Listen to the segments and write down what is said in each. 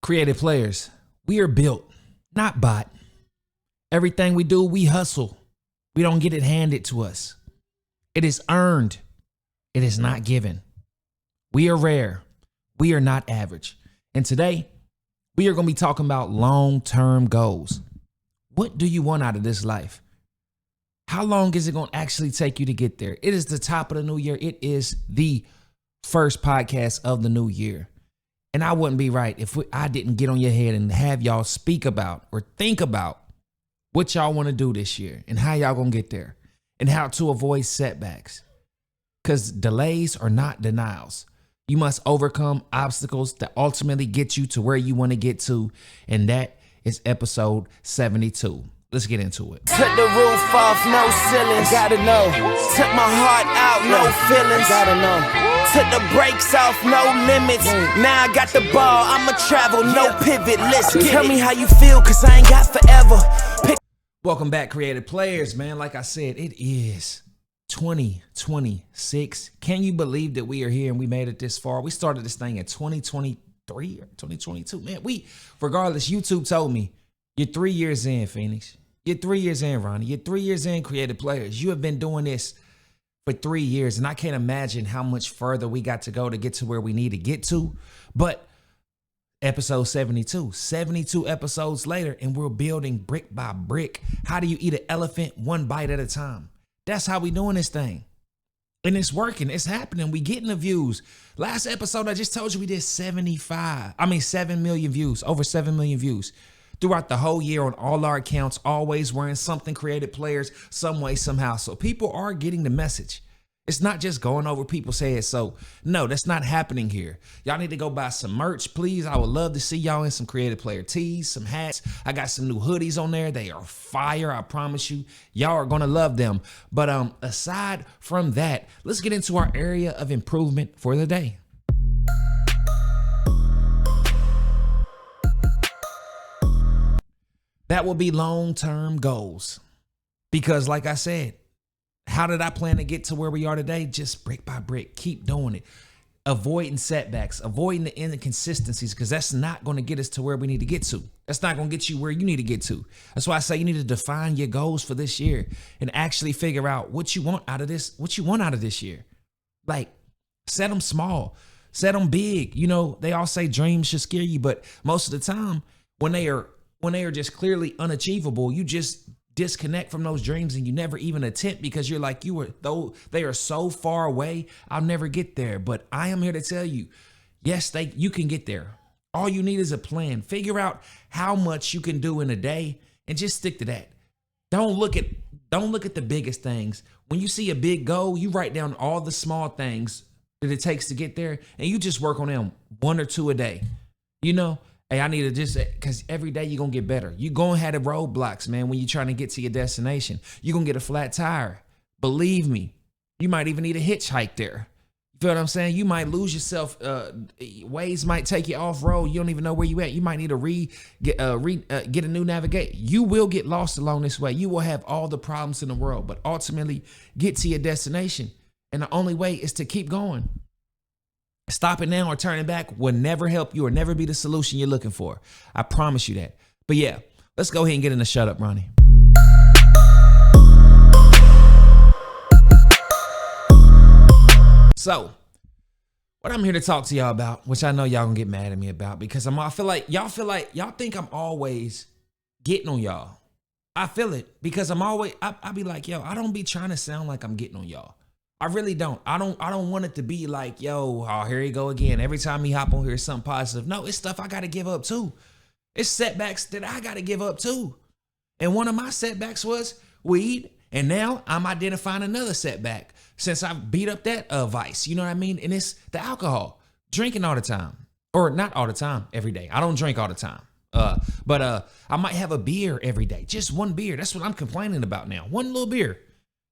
Creative players, we are built, not bought. Everything we do, we hustle. We don't get it handed to us. It is earned. It is not given. We are rare. We are not average. And today, we are going to be talking about long-term goals. What do you want out of this life? How long is it going to actually take you to get there? It is the top of the new year. It is the first podcast of the new year. And I wouldn't be right if I didn't get on your head and have y'all speak about or think about what y'all want to do this year and how y'all going to get there and how to avoid setbacks. Because delays are not denials. You must overcome obstacles that ultimately get you to where you want to get to. And that is episode 72. Let's get into it. Took the roof off, no ceilings, gotta know. Took my heart out, no feelings, gotta know. Took the brakes off, no limits. Now I got the ball, I'ma travel, no pivot. Let's get Tell me how you feel, cause I ain't got forever. Welcome back, creative players, man. Like I said, it is 2026. Can you believe that we are here and we made it this far? We started this thing in 2023 or 2022. Man, regardless, YouTube told me, you're 3 years in, Phoenix. You're 3 years in, Ronnie. You're 3 years in, creative players. You have been doing this for 3 years, and I can't imagine how much further we got to go to get to where we need to get to. But episode 72 episodes later, and we're building brick by brick. How do you eat an elephant one bite at a time? That's how we doing this thing. And it's working. It's happening. We getting the views. Last episode, I just told you we did 7 million views, over 7 million views. Throughout the whole year on all our accounts, always wearing something creative players some way, somehow. So people are getting the message. It's not just going over people's heads. So no, that's not happening here. Y'all need to go buy some merch, please. I would love to see y'all in some creative player tees, some hats. I got some new hoodies on there. They are fire. I promise you, y'all are going to love them. But aside from that, let's get into our area of improvement for the day. That will be long-term goals. Because like I said, how did I plan to get to where we are today? Just brick by brick, keep doing it. Avoiding setbacks, avoiding the inconsistencies, because that's not going to get us to where we need to get to. That's not going to get you where you need to get to. That's why I say you need to define your goals for this year and actually figure out what you want out of this year. Like, set them small, set them big. You know, they all say dreams should scare you, but most of the time when they are just clearly unachievable, you just disconnect from those dreams and you never even attempt because you're like, though they are so far away, I'll never get there. But I am here to tell you, yes, you can get there. All you need is a plan. Figure out how much you can do in a day and just stick to that. Don't look at the biggest things. When you see a big goal, you write down all the small things that it takes to get there and you just work on them 1 or 2 a day. You know, hey, I need to just, because every day you're going to get better. You're going to have the roadblocks, man, when you're trying to get to your destination. You're going to get a flat tire. Believe me, you might even need a hitchhike there. You feel what I'm saying? You might lose yourself. Ways might take you off road. You don't even know where you at. You might need to get a new navigate. You will get lost along this way. You will have all the problems in the world, but ultimately get to your destination. And the only way is to keep going. Stopping now or turning back will never help you or never be the solution you're looking for. I promise you that. But yeah, let's go ahead and get in the shut up, Ronnie. So, what I'm here to talk to y'all about, which I know y'all gonna get mad at me about, because y'all think I'm always getting on y'all. I feel it because I be like, yo, I don't be trying to sound like I'm getting on y'all. I really don't. I don't want it to be like, yo, oh, here you go again. Every time he hop on here, something positive. No, it's stuff I got to give up too. It's setbacks that I got to give up too. And one of my setbacks was weed. And now I'm identifying another setback since I beat up that vice. You know what I mean? And it's the alcohol. Drinking all the time. Or not all the time, every day. I don't drink all the time. But I might have a beer every day. Just one beer. That's what I'm complaining about now. One little beer,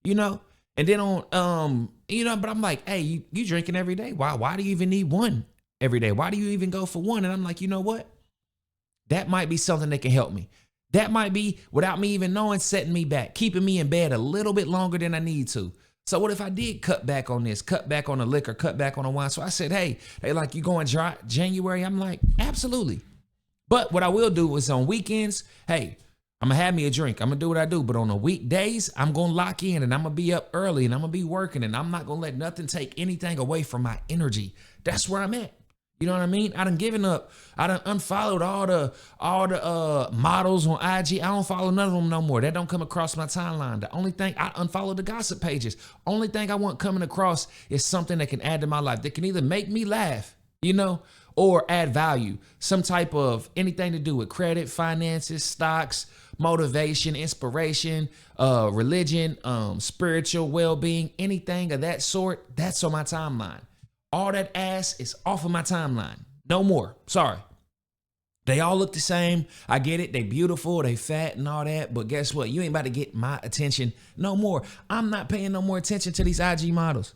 you know? And then but I'm like, hey, you drinking every day. Why do you even need one every day? Why do you even go for one? And I'm like, you know what? That might be something that can help me. That might be, without me even knowing, setting me back, keeping me in bed a little bit longer than I need to. So what if I did cut back on this, cut back on the liquor, cut back on the wine? So I said, hey, they like, you going dry January? I'm like, absolutely. But what I will do is on weekends, hey, I'm going to have me a drink. I'm going to do what I do. But on the weekdays, I'm going to lock in and I'm going to be up early and I'm going to be working and I'm not going to let nothing take anything away from my energy. That's where I'm at. You know what I mean? I done given up. I done unfollowed all the models on IG. I don't follow none of them no more. That don't come across my timeline. The only thing, I unfollow the gossip pages. Only thing I want coming across is something that can add to my life, that can either make me laugh, you know, or add value. Some type of anything to do with credit, finances, stocks, motivation, inspiration, religion, spiritual well-being, anything of that sort. That's on my timeline. All that ass is off of my timeline. No more. Sorry. They all look the same. I get it. They beautiful. They fat and all that. But guess what? You ain't about to get my attention no more. I'm not paying no more attention to these IG models.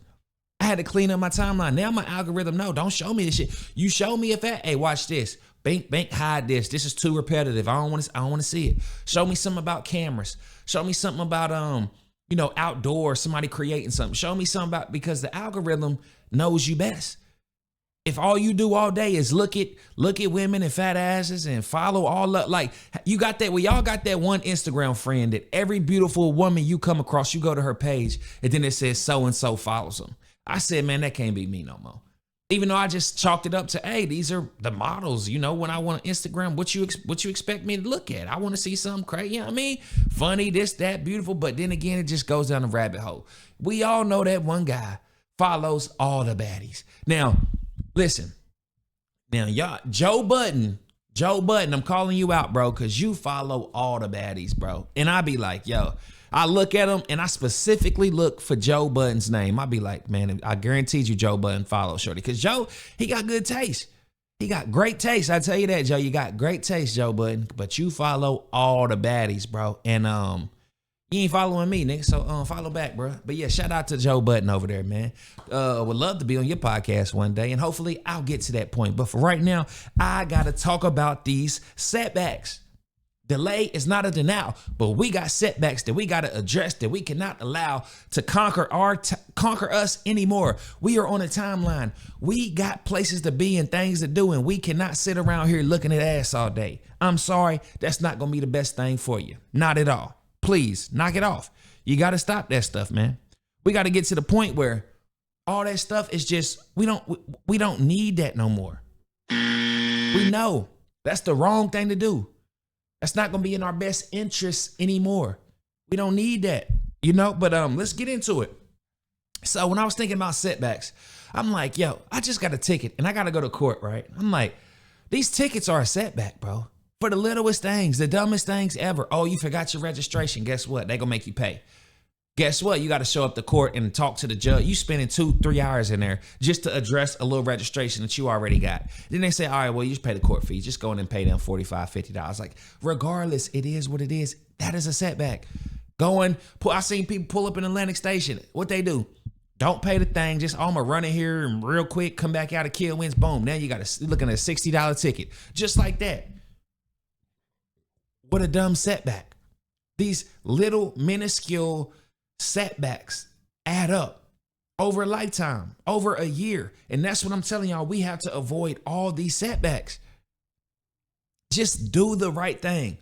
I had to clean up my timeline. Now my algorithm, no, don't show me this shit. You show me a fat, hey, watch this. Bank, hide this. This is too repetitive. I don't want to see it. Show me something about cameras. Show me something about outdoors, somebody creating something. Show me something about, because the algorithm knows you best. If all you do all day is look at women and fat asses and follow all up, like you got that, well, y'all got that one Instagram friend that every beautiful woman you come across, you go to her page and then it says so-and-so follows them. I said, man, that can't be me no more. Even though I just chalked it up to, hey, these are the models, you know, when I want Instagram, what you expect me to look at? I want to see something crazy, you know what I mean? Funny, this, that, beautiful. But then again, it just goes down the rabbit hole. We all know that one guy follows all the baddies. Now, listen. Now, y'all, Joe Budden, I'm calling you out, bro, because you follow all the baddies, bro. And I be like, yo, I look at him and I specifically look for Joe Budden's name. I be like, man, I guarantee you Joe Budden follows Shorty. Because Joe, he got good taste. He got great taste. I tell you that, Joe. You got great taste, Joe Budden. But you follow all the baddies, bro. And you ain't following me, nigga. So follow back, bro. But yeah, shout out to Joe Budden over there, man. Would love to be on your podcast one day. And hopefully I'll get to that point. But for right now, I got to talk about these setbacks. Delay is not a denial, but we got setbacks that we got to address, that we cannot allow to conquer us anymore. We are on a timeline. We got places to be and things to do, and we cannot sit around here looking at ass all day. I'm sorry, that's not going to be the best thing for you. Not at all. Please, knock it off. You got to stop that stuff, man. We got to get to the point where all that stuff is just, we don't need that no more. We know that's the wrong thing to do. That's not going to be in our best interest anymore. We don't need that, you know, but let's get into it. So when I was thinking about setbacks, I'm like, yo, I just got a ticket and I got to go to court, right? I'm like, these tickets are a setback, bro. For the littlest things, the dumbest things ever. Oh, you forgot your registration. Guess what? They're going to make you pay. Guess what? You got to show up to court and talk to the judge. You spending 2-3 hours in there just to address a little registration that you already got. Then they say, all right, well, you just pay the court fee. Just go in and pay them $45, $50. Like, regardless, it is what it is. That is a setback. I seen people pull up in Atlantic Station. What they do? Don't pay the thing. Just, I'm going to run in here and real quick, come back out of kill wins. Boom. Now you got to looking at a $60 ticket. Just like that. What a dumb setback. These little minuscule setbacks add up over a lifetime, over a year. And that's what I'm telling y'all. We have to avoid all these setbacks. Just do the right thing.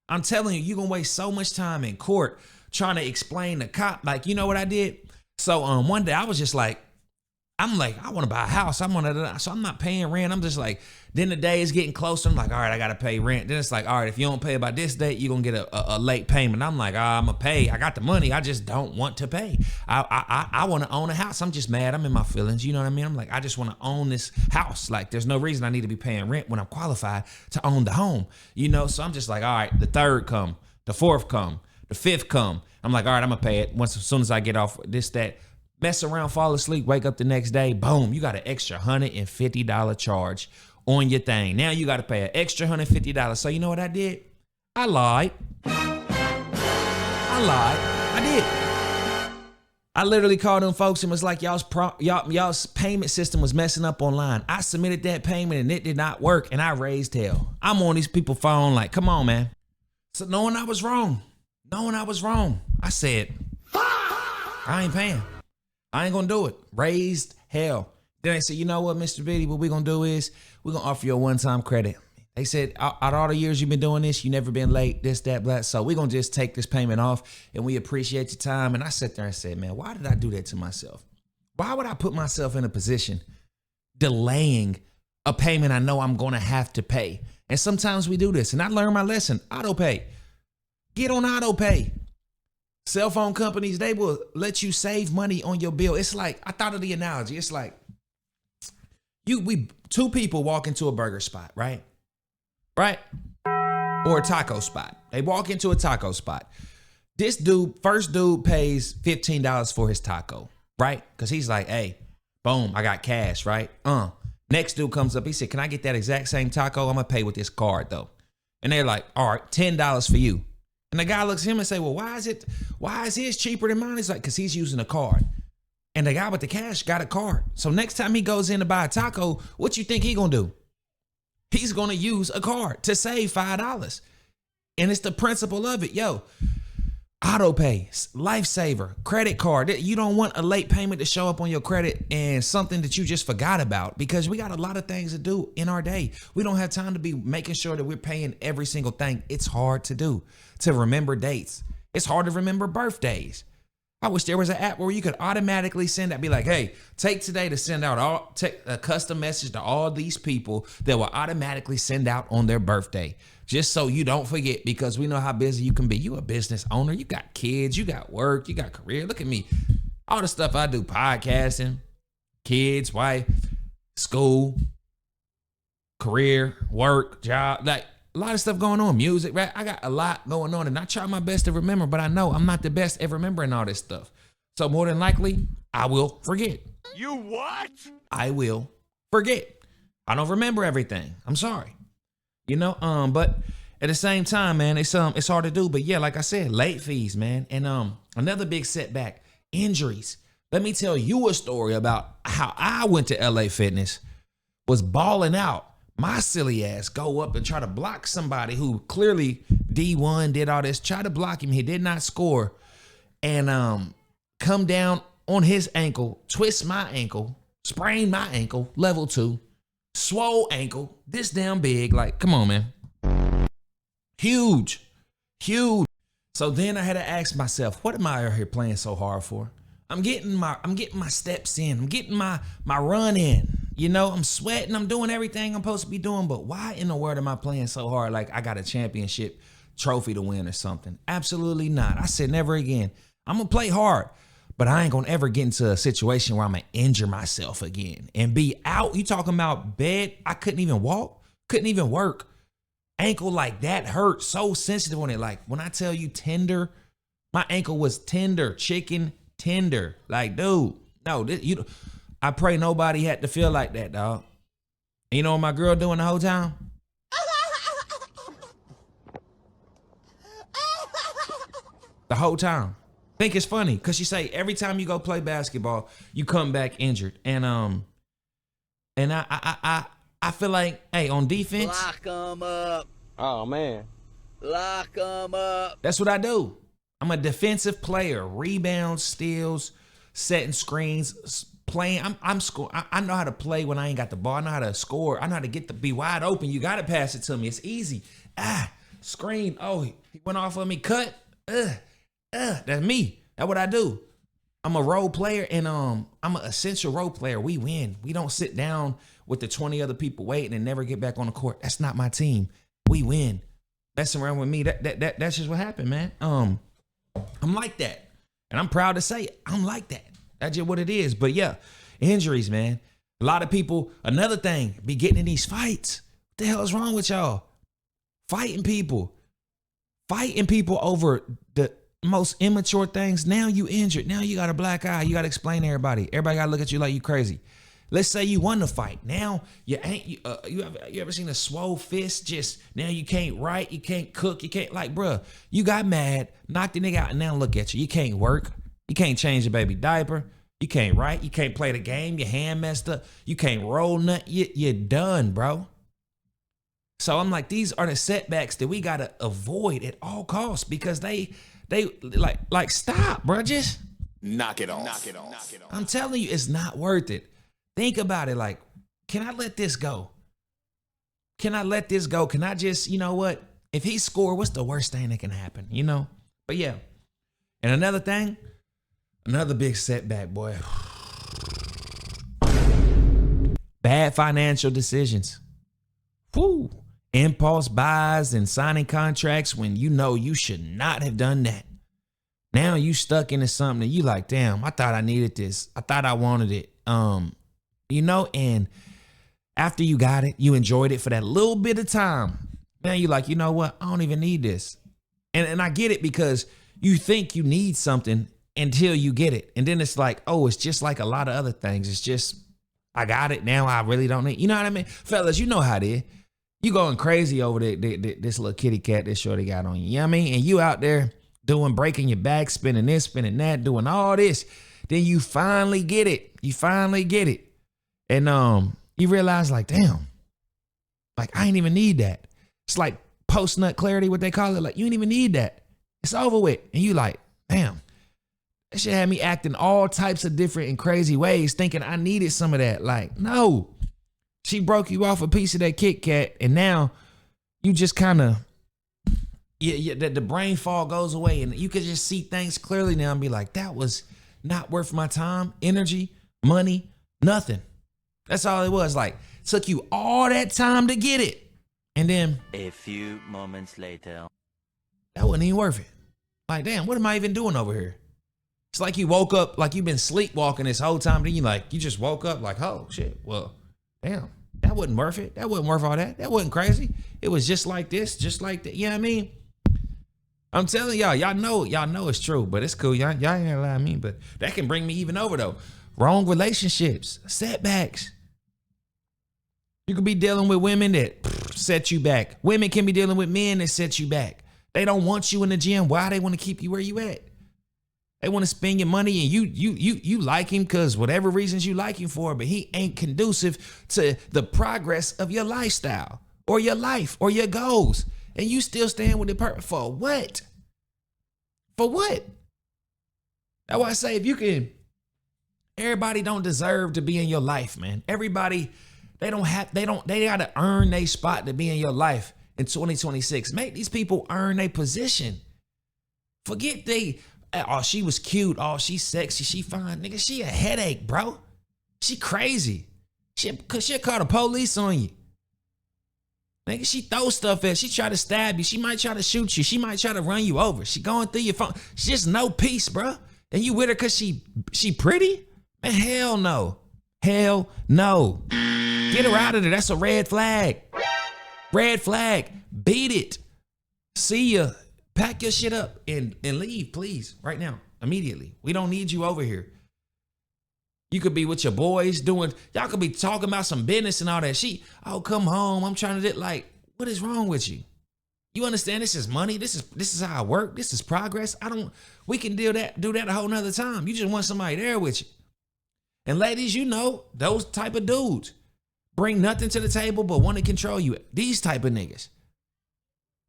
I'm telling you, you're going to waste so much time in court trying to explain the cop. Like, you know what I did? So one day I was just like, I want to buy a house. So I'm not paying rent. I'm just like, then the day is getting closer. I'm like, all right, I got to pay rent. Then it's like, all right, if you don't pay by this date, you're going to get a late payment. I'm like, I'm going to pay. I got the money. I just don't want to pay. I want to own a house. I'm just mad. I'm in my feelings. You know what I mean? I'm like, I just want to own this house. Like, there's no reason I need to be paying rent when I'm qualified to own the home. You know, so I'm just like, all right, the third come, the fourth come, the fifth come. I'm like, all right, I'm going to pay it as soon as I get off this, that. Mess around, fall asleep, wake up the next day, boom, you got an extra $150 charge on your thing. Now you got to pay an extra $150. So you know what I did? I lied. I did. I literally called them folks and was like, y'all's payment system was messing up online. I submitted that payment and it did not work and I raised hell. I'm on these people's phone like, come on, man. So knowing I was wrong, I said, I ain't paying. I ain't gonna do it. Raised hell. Then they said, you know what, Mr. Biddy, what we're gonna do is we're gonna offer you a one-time credit. They said, out of all the years you've been doing this, you never been late, this, that, that. So we're going to just take this payment off and we appreciate your time. And I sat there and said, man, why did I do that to myself? Why would I put myself in a position delaying a payment I know I'm going to have to pay? And sometimes we do this. And I learned my lesson. Autopay. Get on Autopay. Cell phone companies, they will let you save money on your bill. It's like, I thought of the analogy. It's like two people walk into a burger spot, right? Right? Or a taco spot. They walk into a taco spot. This first dude pays $15 for his taco, right? Because he's like, hey, boom, I got cash, right? Next dude comes up. He said, can I get that exact same taco? I'm going to pay with this card, though. And they're like, all right, $10 for you. And the guy looks at him and say, well, why is his cheaper than mine? He's like, because he's using a card. And the guy with the cash got a card. So next time he goes in to buy a taco, what you think he going to do? He's going to use a card to save $5. And it's the principle of it. Yo, Autopay, lifesaver, credit card. You don't want a late payment to show up on your credit and something that you just forgot about, because we got a lot of things to do in our day. We don't have time to be making sure that we're paying every single thing. It's hard to do, to remember dates. It's hard to remember birthdays. I wish there was an app where you could automatically send that, be like, hey, take today to send out a custom message to all these people that will automatically send out on their birthday, just so you don't forget, because we know how busy you can be. You a business owner, you got kids, you got work, you got career. Look at me, all the stuff I do, podcasting, kids, wife, school, career, work, job, like a lot of stuff going on, music, right? I got a lot going on, and I try my best to remember, but I know I'm not the best at remembering all this stuff. So more than likely, I will forget. You what? I will forget. I don't remember everything. I'm sorry. But at the same time, man, it's hard to do. But yeah, like I said, late fees, man. And another big setback, injuries. Let me tell you a story about how I went to LA Fitness, was balling out. My silly ass go up and try to block somebody who clearly D1 did all this, try to block him. He did not score, and come down on his ankle, twist my ankle, sprain my ankle, level 2, swole ankle, this damn big. Like, come on, man. Huge. So then I had to ask myself, what am I out here playing so hard for? I'm getting my steps in. I'm getting my run in. I'm sweating. I'm doing everything I'm supposed to be doing. But why in the world am I playing so hard like I got a championship trophy to win or something? Absolutely not. I said never again. I'm going to play hard, but I ain't going to ever get into a situation where I'm going to injure myself again and be out. You talking about bed? I couldn't even walk, couldn't even work. Ankle like that hurt, so sensitive on it. Like when I tell you tender, my ankle was tender, chicken tender. Like, dude, no, I pray nobody had to feel like that, dog. You know what my girl doing the whole time? The whole time. Think it's funny, because she say every time you go play basketball, you come back injured. And I feel like, hey, on defense, Lock 'em up. Oh, man. Lock 'em up. that's what I do. I'm a defensive player. Rebounds, steals, setting screens, playing. I'm scoring. I know how to play when I ain't got the ball. I know how to score. I know how to be wide open. You got to pass it to me. It's easy. Screen. Oh, he went off of me. Cut. That's me. That's what I do. I'm a role player, and I'm an essential role player. We win. We don't sit down with the 20 other people waiting and never get back on the court. That's not my team. We win. Messing around with me, that's just what happened, man. I'm like that, and I'm proud to say I'm like that. That's just what it is. But yeah, injuries, man. A lot of people, another thing, be getting in these fights. What the hell is wrong with y'all? Fighting people over the most immature things. Now you injured. Now you got a black eye. You got to explain to everybody. Everybody got to look at you like you crazy. Let's say you won the fight. Now you ever seen a swole fist? Just now you can't write, you can't cook, you can't, like, bruh, you got mad, knocked the nigga out, and now look at you. You can't work, you can't change your baby diaper, you can't write, you can't play the game, your hand messed up, you can't roll nothing. You're done, bro. So I'm like, these are the setbacks that we gotta avoid at all costs, because they like stop, bro. Just Knock it off. I'm telling you, it's not worth it. Think about it. Like, can I let this go? Can I let this go? Can I just, you know what? If he score, what's the worst thing that can happen? You know? But yeah. And another thing, another big setback, boy. Bad financial decisions. Whoo. Impulse buys and signing contracts when you know you should not have done that. Now you stuck into something that you like, damn, I thought I needed this. I thought I wanted it. You know, and after you got it, you enjoyed it for that little bit of time. Now you're like, you know what? I don't even need this. And I get it, because you think you need something until you get it. And then it's like, oh, it's just like a lot of other things. It's just, I got it now. I really don't need, you know what I mean? Fellas, you know how it is. You going crazy over this little kitty cat that shorty got on you. You know what I mean? And you out there breaking your back, spinning this, spinning that, doing all this. Then you finally get it. You finally get it. And you realize like, damn, like I ain't even need that. It's like post-nut clarity, what they call it. Like, you ain't even need that. It's over with. And you like, damn, that shit had me acting all types of different and crazy ways, thinking I needed some of that. Like, no. She broke you off a piece of that Kit Kat, and now you just kind of, the brain fog goes away, and you can just see things clearly now and be like, that was not worth my time, energy, money, nothing. That's all it was. Like, took you all that time to get it. And then a few moments later, that wasn't even worth it. Like, damn, what am I even doing over here? It's like you woke up, like you've been sleepwalking this whole time. Then you just woke up like, oh shit, well, damn, that wasn't worth it. That wasn't worth all that. That wasn't crazy. It was just like this, just like that. You know what I mean? I'm telling y'all know it's true, but it's cool. Y'all ain't gonna lie to me, but that can bring me even over though. Wrong relationships, setbacks. You could be dealing with women that set you back. Women can be dealing with men that set you back. They don't want you in the gym. Why? They want to keep you where you at. They want to spend your money, and you like him because whatever reasons you like him for, but he ain't conducive to the progress of your lifestyle or your life or your goals. And you still stand with the person for what? For what? That's why I say everybody don't deserve to be in your life, man. Everybody, they gotta earn their spot to be in your life in 2026. Make these people earn their position. Forget oh, she was cute. Oh, she's sexy. She fine. Nigga, she a headache, bro. She crazy. She'll call the police on you. Nigga, she throw stuff at you. She try to stab you. She might try to shoot you. She might try to run you over. She going through your phone. She just no peace, bro. And you with her because she pretty? Man, hell no. Hell no. Get her out of there. That's a red flag. Red flag. Beat it. See ya. Pack your shit up and leave, please, right now, immediately. We don't need you over here. You could be with your boys y'all could be talking about some business and all that. Oh, come home. I'm trying to like, what is wrong with you? You understand this is money. This is how I work. This is progress. We can do that a whole nother time. You just want somebody there with you. And ladies, you know, those type of dudes bring nothing to the table but want to control you. These type of niggas.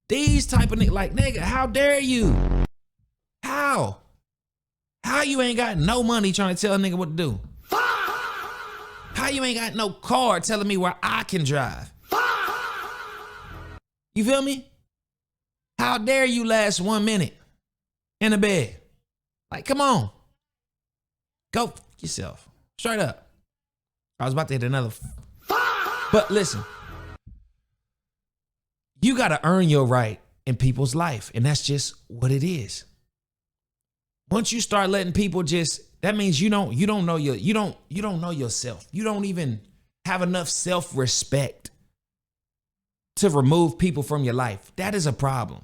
Like, nigga, how dare you? How? How you ain't got no money trying to tell a nigga what to do? How you ain't got no car telling me where I can drive? You feel me? How dare you last 1 minute in the bed? Like, come on. Go f yourself. Straight up. I was about to hit another. But listen. You got to earn your right in people's life, and that's just what it is. Once you start letting people that means you don't know yourself. You don't even have enough self-respect to remove people from your life. That is a problem.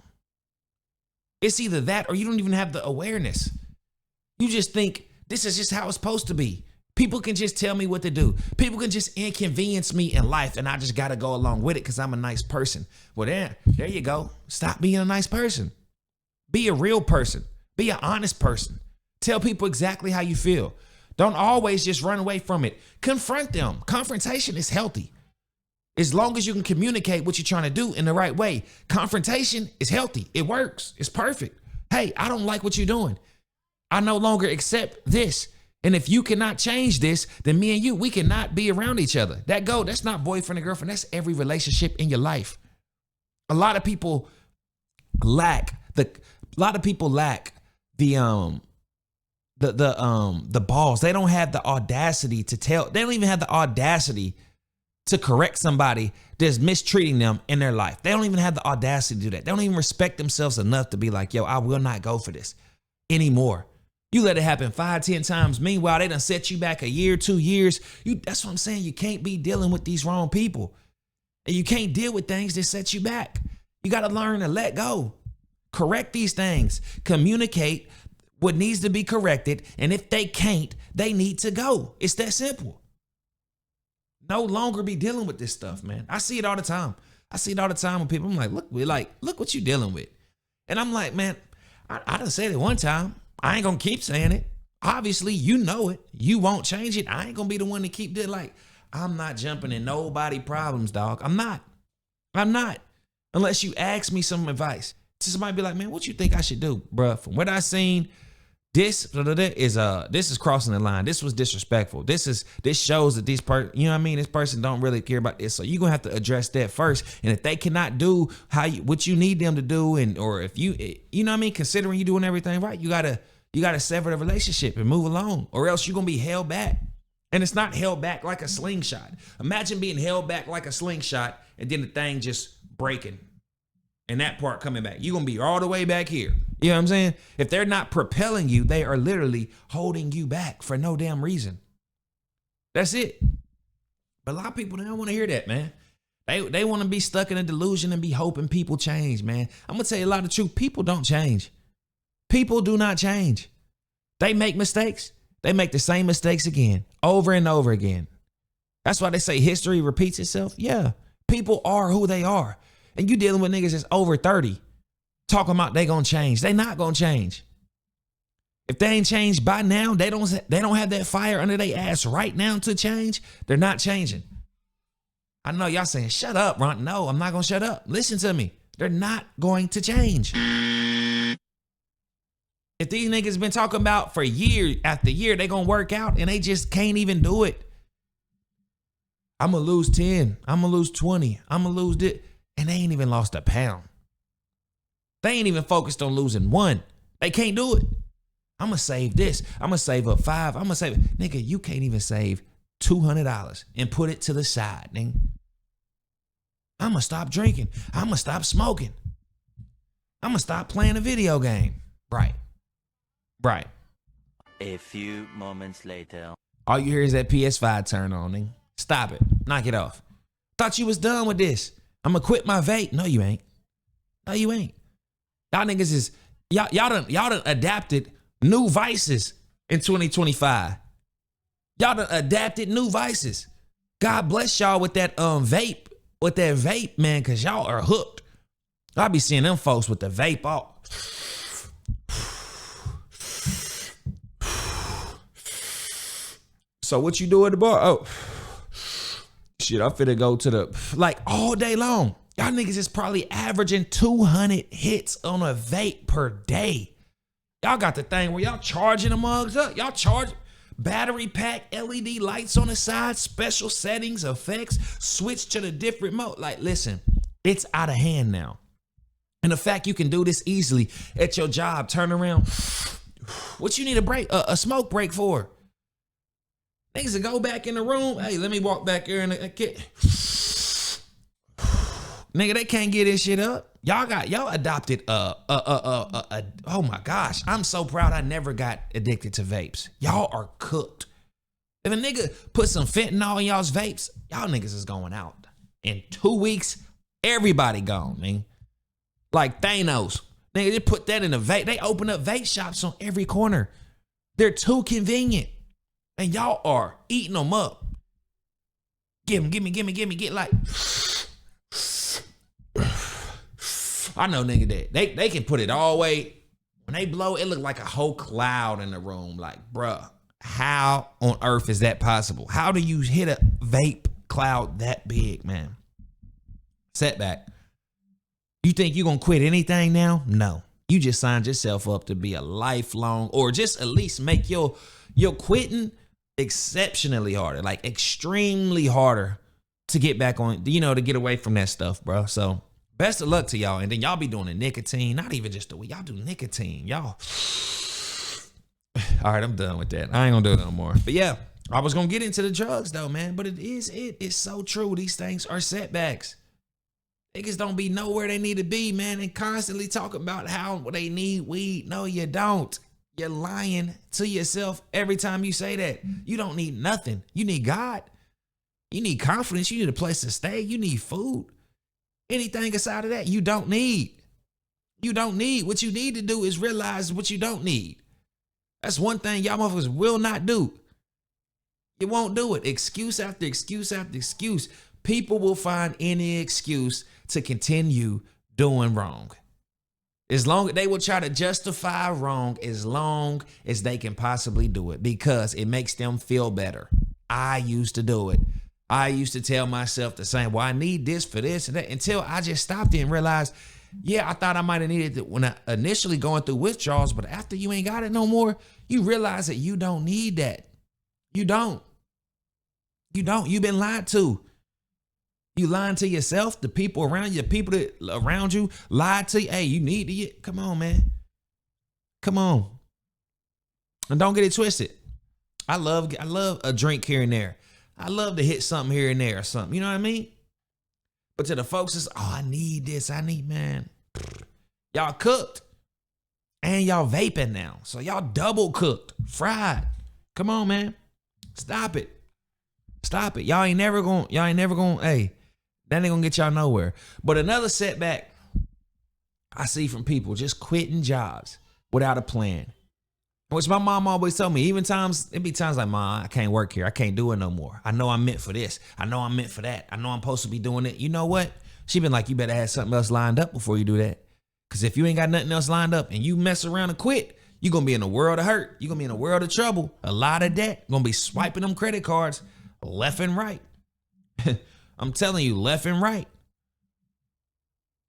It's either that or you don't even have the awareness. You just think this is just how it's supposed to be. People can just tell me what to do. People can just inconvenience me in life, and I just got to go along with it because I'm a nice person. Well, there you go. Stop being a nice person. Be a real person. Be an honest person. Tell people exactly how you feel. Don't always just run away from it. Confront them. Confrontation is healthy. As long as you can communicate what you're trying to do in the right way. Confrontation is healthy. It works. It's perfect. Hey, I don't like what you're doing. I no longer accept this. And if you cannot change this, then me and you, we cannot be around each other. That's not boyfriend and girlfriend. That's every relationship in your life. A lot of people lack the balls. They don't have the audacity to tell. They don't even have the audacity to correct somebody that's mistreating them in their life. They don't even have the audacity to do that. They don't even respect themselves enough to be like, yo, I will not go for this anymore. You let it happen 5, 10 times. Meanwhile, they done set you back a year, 2 years. That's what I'm saying. You can't be dealing with these wrong people. And you can't deal with things that set you back. You got to learn to let go. Correct these things. Communicate what needs to be corrected. And if they can't, they need to go. It's that simple. No longer be dealing with this stuff, man. I see it all the time. I see it all the time with people. I'm like, look what you dealing with. And I'm like, man, I done said it one time. I ain't gonna keep saying it. Obviously, you know it. You won't change it. I ain't gonna be the one to keep doing like, I'm not jumping in nobody problems, dog. I'm not. Unless you ask me some advice. Somebody be like, man, what you think I should do? Bruh, from what I seen, this is crossing the line. This was disrespectful. This shows that this person don't really care about this. So you're gonna have to address that first. And if they cannot do what you need them to do, or if considering you doing everything right, you gotta sever the relationship and move along, or else you're gonna be held back. And it's not held back like a slingshot. Imagine being held back like a slingshot and then the thing just breaking and that part coming back. You're gonna be all the way back here. You know what I'm saying? If they're not propelling you, they are literally holding you back for no damn reason. That's it. But a lot of people, they don't want to hear that, man. They want to be stuck in a delusion and be hoping people change, man. I'm going to tell you a lot of truth. People don't change. People do not change. They make mistakes. They make the same mistakes again, over and over again. That's why they say history repeats itself. Yeah, people are who they are. And you dealing with niggas that's over 30 talking about they gonna change. They not gonna change. If they ain't changed by now, they don't have that fire under their ass right now to change. They're not changing. I know y'all saying, shut up, Ron. No, I'm not gonna shut up. Listen to me. They're not going to change. If these niggas been talking about for year after year, they gonna work out and they just can't even do it. I'm gonna lose 10. I'm gonna lose 20. I'm gonna lose this. And they ain't even lost a pound. They ain't even focused on losing 1. They can't do it. I'm gonna save this. I'm gonna save up 5. I'm gonna save it. Nigga, you can't even save $200 and put it to the side, nigga. I'm gonna stop drinking. I'm gonna stop smoking. I'm gonna stop playing a video game. Right. A few moments later. All you hear is that PS5 turn on, nigga. Stop it. Knock it off. Thought you was done with this. I'm gonna quit my vape. No, you ain't. Y'all niggas is, y'all done adapted new vices in 2025. Y'all done adapted new vices. God bless y'all with that vape, man, cause y'all are hooked. I be seeing them folks with the vape all. So what you do at the bar? Oh, shit, I'm finna go to the, all day long. Y'all niggas is probably averaging 200 hits on a vape per day. Y'all got the thing where y'all charging the mugs up. Y'all charge battery pack, LED lights on the side, special settings, effects, switch to the different mode. Listen, it's out of hand now. And the fact you can do this easily at your job, turn around. What you need a smoke break for? Niggas to go back in the room. Hey, let me walk back here and nigga, they can't get this shit up. Y'all adopted oh my gosh. I'm so proud I never got addicted to vapes. Y'all are cooked. If a nigga put some fentanyl in y'all's vapes, y'all niggas is going out. In 2 weeks, everybody gone, man. Like Thanos. Nigga, they put that in a vape. They open up vape shops on every corner. They're too convenient. And y'all are eating them up. Gimme, get like. I know nigga that. They can put it all way. When they blow, it look like a whole cloud in the room. Like, bruh, how on earth is that possible? How do you hit a vape cloud that big, man? Setback. You think you gonna quit anything now? No. You just signed yourself up to be a lifelong, or just at least make your You're quitting exceptionally harder, like extremely harder to get back on, to get away from that stuff, bro. So best of luck to y'all. And then y'all be doing the nicotine, not even just the weed. Y'all do nicotine, y'all. All right, I'm done with that. I ain't gonna do it no more. But yeah, I was gonna get into the drugs though, man. But it's so true. These things are setbacks. Niggas don't be nowhere they need to be, man, and constantly talk about how they need weed. No, you don't. You're lying to yourself every time you say that. You don't need nothing. You need God. You need confidence. You need a place to stay. You need food. Anything aside of that, you don't need. You don't need. What you need to do is realize what you don't need. That's one thing y'all motherfuckers will not do. You won't do it. Excuse after excuse after excuse. People will find any excuse to continue doing wrong. As long as they will try to justify wrong as long as they can possibly do it because it makes them feel better. I used to do it. I used to tell myself the same, well, I need this for this and that, until I just stopped it and realized, yeah, I thought I might have needed it when I initially going through withdrawals, but after you ain't got it no more, you realize that you don't need that. You don't. You've been lied to. You lying to yourself, the people around you, the people that around you lied to you. Hey, you need to get, come on, man. Come on. And don't get it twisted. I love a drink here and there. I love to hit something here and there or something. You know what I mean? But to the folks that's, I need this. Man. Y'all cooked. And y'all vaping now. So y'all double cooked, fried. Come on, man. Stop it. Y'all ain't never gonna, hey, that ain't gonna get y'all nowhere. But another setback I see from people just quitting jobs without a plan. Which my mom always told me, it be times like, Mom, I can't work here. I can't do it no more. I know I'm meant for this. I know I'm meant for that. I know I'm supposed to be doing it. You know what? She been like, you better have something else lined up before you do that. Because if you ain't got nothing else lined up and you mess around and quit, you're going to be in a world of hurt. You're going to be in a world of trouble. A lot of debt. Going to be swiping them credit cards left and right. I'm telling you, left and right.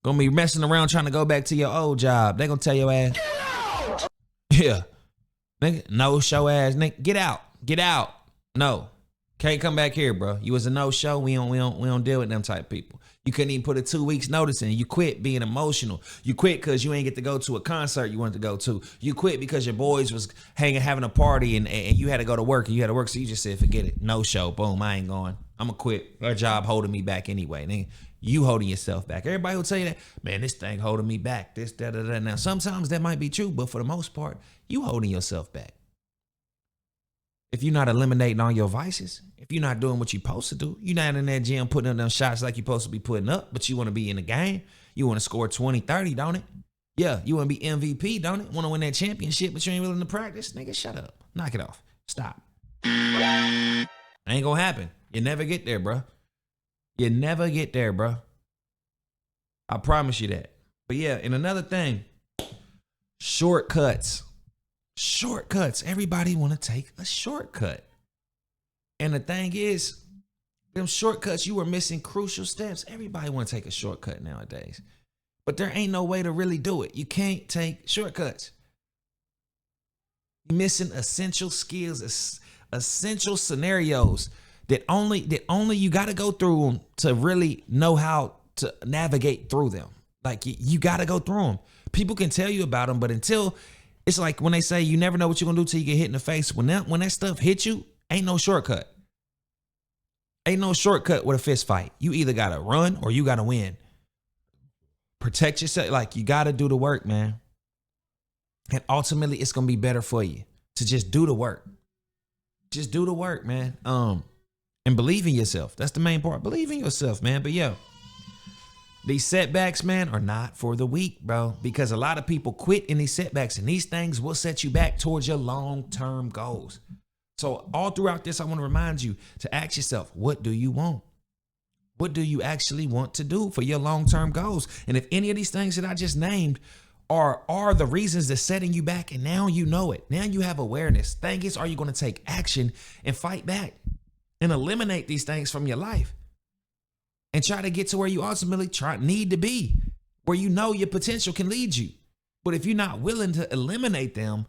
Going to be messing around trying to go back to your old job. They going to tell your ass. Yeah. Nigga, no show ass nigga. Get out. No. Can't come back here, bro. You was a no show. We don't deal with them type of people. You couldn't even put a 2 weeks notice in. You quit being emotional. You quit because you ain't get to go to a concert you wanted to go to. You quit because your boys was having a party and you had to go to work and you had to work. So you just said, forget it. No show. Boom. I ain't going. I'm going to quit. Our job holding me back anyway. Nigga, you holding yourself back. Everybody will tell you that, man, this thing holding me back. This, da, da, da. Now, sometimes that might be true, but for the most part, you holding yourself back. If you're not eliminating all your vices, if you're not doing what you're supposed to do, you're not in that gym putting up them shots like you're supposed to be putting up, but you want to be in the game. You want to score 20, 30, don't it? Yeah, you want to be MVP, don't it? Want to win that championship, but you ain't willing to practice? Nigga, shut up. Knock it off. Stop. Ain't gonna happen. You never get there, bro. You never get there, bro. I promise you that. But yeah, and another thing, shortcuts. Everybody want to take a shortcut. And the thing is, them shortcuts, you are missing crucial steps. Everybody want to take a shortcut nowadays. But there ain't no way to really do it. You can't take shortcuts. You're missing essential skills, essential scenarios that only you got to go through them to really know how to navigate through them. Like you got to go through them. People can tell you about them, but until it's like when they say you never know what you're gonna do till you get hit in the face. When that stuff hits you, ain't no shortcut. Ain't no shortcut with a fist fight. You either gotta run or you gotta win. Protect yourself. Like you gotta do the work, man. And ultimately, it's gonna be better for you to just do the work. Just do the work, man. And believe in yourself. That's the main part. Believe in yourself, man. But yeah. These setbacks, man, are not for the weak, bro, because a lot of people quit in these setbacks, and these things will set you back towards your long-term goals. So all throughout this, I want to remind you to ask yourself, what do you want? What do you actually want to do for your long-term goals? And if any of these things that I just named are the reasons that's setting you back, and now you know it. Now you have awareness. Thing is, are you going to take action and fight back and eliminate these things from your life? And try to get to where you ultimately need to be, where you know your potential can lead you. But if you're not willing to eliminate them,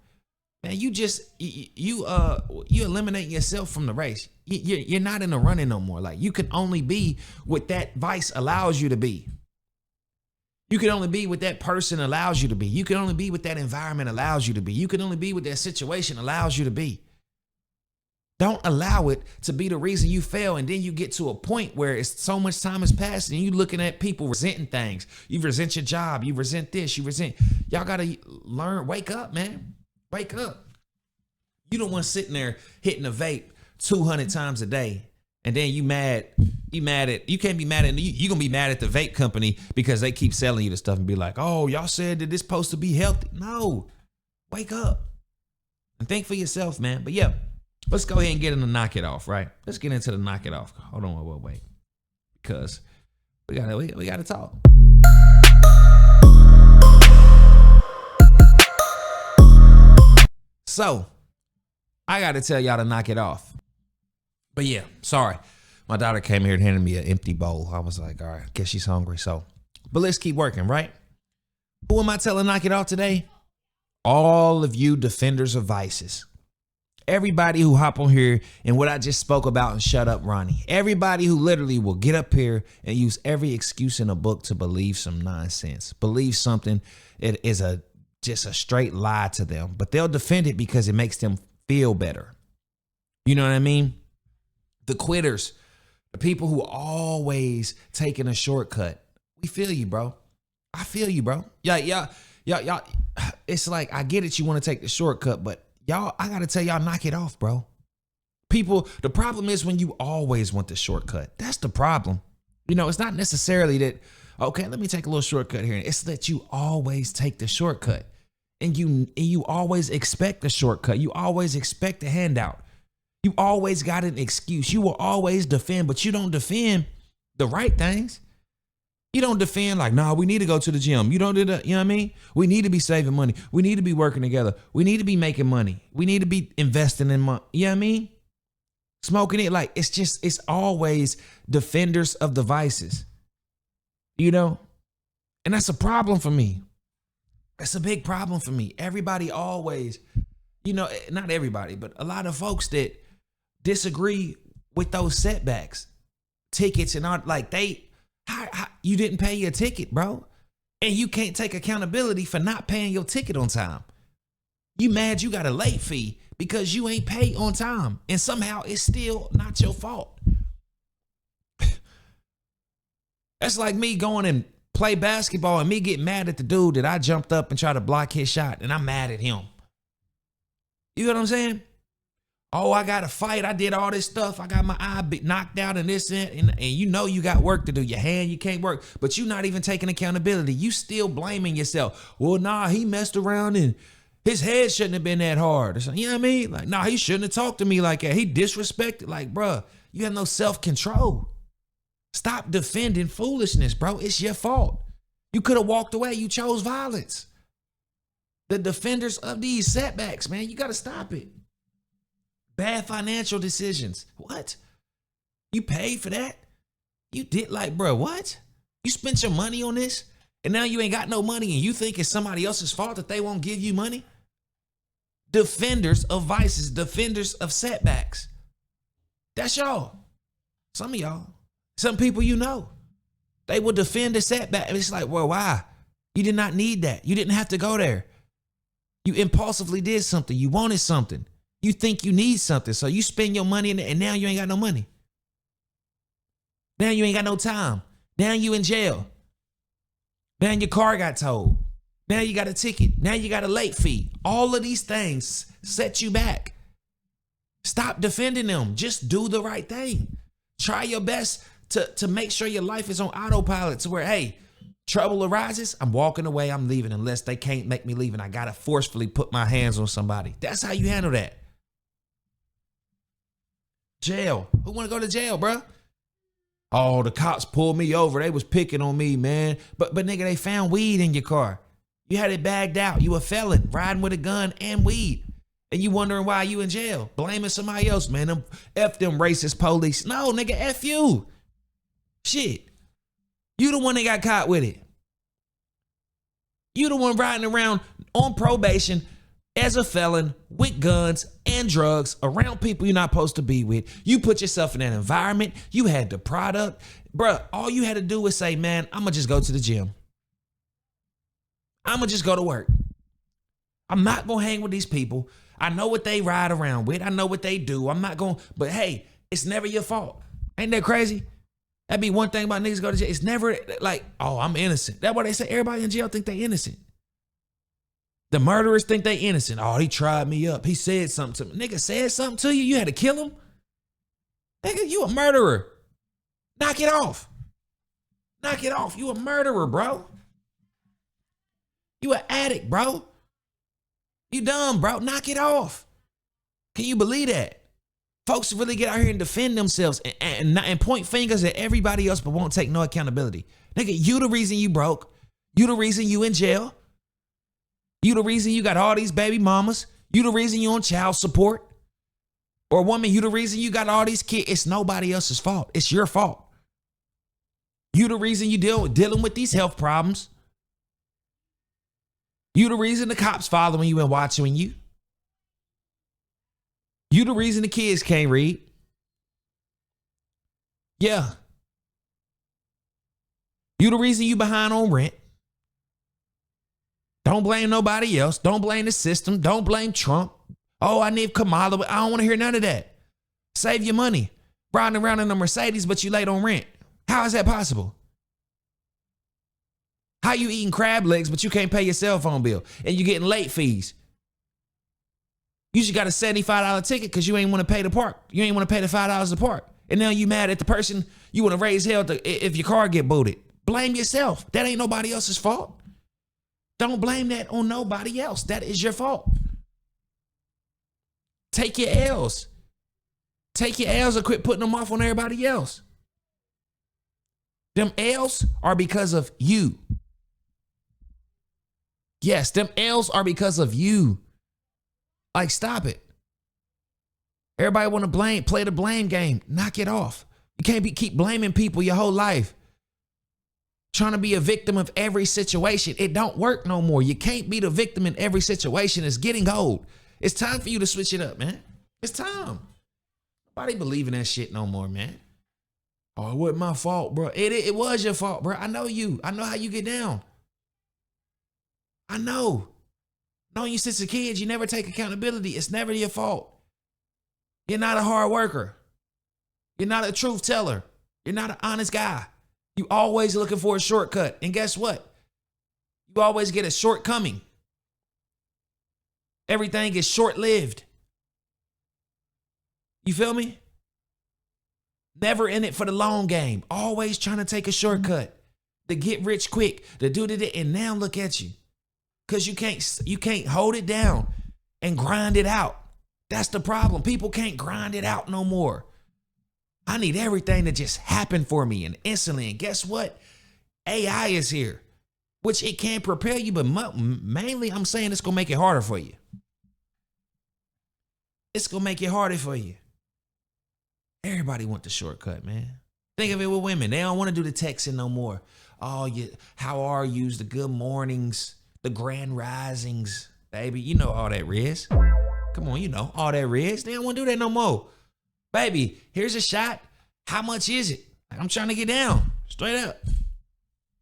man, you eliminate yourself from the race. You're not in the running no more. Like, you can only be what that vice allows you to be. You can only be what that person allows you to be. You can only be what that environment allows you to be. You can only be what that situation allows you to be. Don't allow it to be the reason you fail. And then you get to a point where it's so much time has passed and you looking at people resenting things. You resent your job. You resent this. Y'all got to learn. Wake up, man. Wake up. You don't want sitting there hitting a vape 200 times a day. And then you can't be mad at, you're going to be mad at the vape company because they keep selling you the stuff and be like, oh, y'all said that this supposed to be healthy. No, wake up and think for yourself, man. But yeah, let's go ahead and get into knock it off, right? Let's get into the knock it off. Hold on, wait. Because we gotta talk. So I got to tell y'all to knock it off. But yeah, sorry. My daughter came here and handed me an empty bowl. I was like, all right, I guess she's hungry. But let's keep working, right? Who am I telling knock it off today? All of you defenders of vices. Everybody who hop on here and what I just spoke about and shut up, Ronnie. Everybody who literally will get up here and use every excuse in a book to believe some nonsense. Believe something it is just a straight lie to them. But they'll defend it because it makes them feel better. You know what I mean? The quitters, the people who always taking a shortcut. We feel you, bro. I feel you, bro. Yeah. It's like, I get it. You want to take the shortcut, but y'all, I got to tell y'all, knock it off, bro. People, the problem is when you always want the shortcut. That's the problem. You know, it's not necessarily that, okay, let me take a little shortcut here. It's that you always take the shortcut and you always expect the shortcut. You always expect the handout. You always got an excuse. You will always defend, but you don't defend the right things. You don't defend like, nah, we need to go to the gym. You don't do that. You know what I mean? We need to be saving money. We need to be working together. We need to be making money. We need to be investing in money. You know what I mean? Smoking it. Like, it's always defenders of the vices, you know? And that's a problem for me. That's a big problem for me. Everybody always, you know, not everybody, but a lot of folks that disagree with those setbacks, tickets and all, like how you didn't pay your ticket, bro. And you can't take accountability for not paying your ticket on time. You mad you got a late fee because you ain't paid on time. And somehow it's still not your fault. That's like me going and play basketball and me getting mad at the dude that I jumped up and tried to block his shot. And I'm mad at him. You know what I'm saying? Oh, I got to fight. I did all this stuff. I got my eye knocked out and this and you know you got work to do. Your hand, you can't work. But you're not even taking accountability. You still blaming yourself. Well, nah, he messed around and his head shouldn't have been that hard. You know what I mean? Like, nah, he shouldn't have talked to me like that. He disrespected. Like, bruh, you have no self-control. Stop defending foolishness, bro. It's your fault. You could have walked away. You chose violence. The defenders of these setbacks, man, you got to stop it. Bad financial decisions. What? You paid for that? You did, like, bro, what? You spent your money on this and now you ain't got no money and you think it's somebody else's fault that they won't give you money? Defenders of vices, defenders of setbacks. That's y'all. Some of y'all. Some people you know. They will defend the setback. It's like, well, why? You did not need that. You didn't have to go there. You impulsively did something. You wanted something. You think you need something, so you spend your money in it, and now you ain't got no money. Now you ain't got no time. Now you in jail. Now your car got towed. Now you got a ticket. Now you got a late fee. All of these things set you back. Stop defending them. Just do the right thing. Try your best to make sure your life is on autopilot to where, hey, trouble arises, I'm walking away, I'm leaving unless they can't make me leave and I got to forcefully put my hands on somebody. That's how you handle that. Jail. Who want to go to jail, bro? Oh, the cops pulled me over. They was picking on me, man. But nigga, they found weed in your car. You had it bagged out. You a felon riding with a gun and weed. And you wondering why you in jail. Blaming somebody else, man. F them racist police. No, nigga, F you. Shit. You the one that got caught with it. You the one riding around on probation, as a felon with guns and drugs around people you're not supposed to be with. You put yourself in that environment. You had the product. Bruh, all you had to do was say, man, I'm going to just go to the gym. I'm going to just go to work. I'm not going to hang with these people. I know what they ride around with. I know what they do. I'm not going, but hey, it's never your fault. Ain't that crazy? That'd be one thing about niggas go to jail. It's never like, oh, I'm innocent. That's why they say everybody in jail think they innocent. The murderers think they innocent. Oh, he tried me up. He said something to me. Nigga said something to you. You had to kill him? Nigga, you a murderer. Knock it off. Knock it off. You a murderer, bro. You an addict, bro. You dumb, bro. Knock it off. Can you believe that? Folks really get out here and defend themselves and point fingers at everybody else but won't take no accountability. Nigga, you the reason you broke. You the reason you in jail. You the reason you got all these baby mamas. You the reason you on child support. Or woman, you the reason you got all these kids. It's nobody else's fault. It's your fault. You the reason you dealing with these health problems. You the reason the cops following you and watching you. You the reason the kids can't read. Yeah. You the reason you behind on rent. Don't blame nobody else. Don't blame the system. Don't blame Trump. Oh, I need Kamala. I don't want to hear none of that. Save your money. Riding around in a Mercedes, but you late on rent. How is that possible? How you eating crab legs, but you can't pay your cell phone bill and you getting late fees? You just got a $75 ticket because you ain't want to pay the park. You ain't want to pay the $5 to park. And now you mad at the person you want to raise hell if your car get booted. Blame yourself. That ain't nobody else's fault. Don't blame that on nobody else. That is your fault. Take your L's. Take your L's and quit putting them off on everybody else. Them L's are because of you. Yes, them L's are because of you. Like, stop it. Everybody want to play the blame game. Knock it off. You can't keep blaming people your whole life. Trying to be a victim of every situation. It don't work no more. You can't be the victim in every situation. It's getting old. It's time for you to switch it up, man. It's time. Nobody believe in that shit no more, man. Oh, it wasn't my fault, bro. It was your fault, bro. I know you. I know how you get down. I know. Knowing you since a kid, you never take accountability. It's never your fault. You're not a hard worker. You're not a truth teller. You're not an honest guy. You always looking for a shortcut. And guess what? You always get a shortcoming. Everything is short-lived. You feel me? Never in it for the long game. Always trying to take a shortcut. To get rich quick. To do that. And now look at you. Because you can't hold it down and grind it out. That's the problem. People can't grind it out no more. I need everything to just happen for me and instantly. And guess what? AI is here, which it can prepare you, but mainly I'm saying it's going to make it harder for you. It's going to make it harder for you. Everybody want the shortcut, man. Think of it with women. They don't want to do the texting no more. Oh, how are yous, the good mornings, the grand risings, baby. You know all that Riz. Come on, you know all that Riz. They don't want to do that no more. Baby, here's a shot. How much is it? I'm trying to get down. Straight up.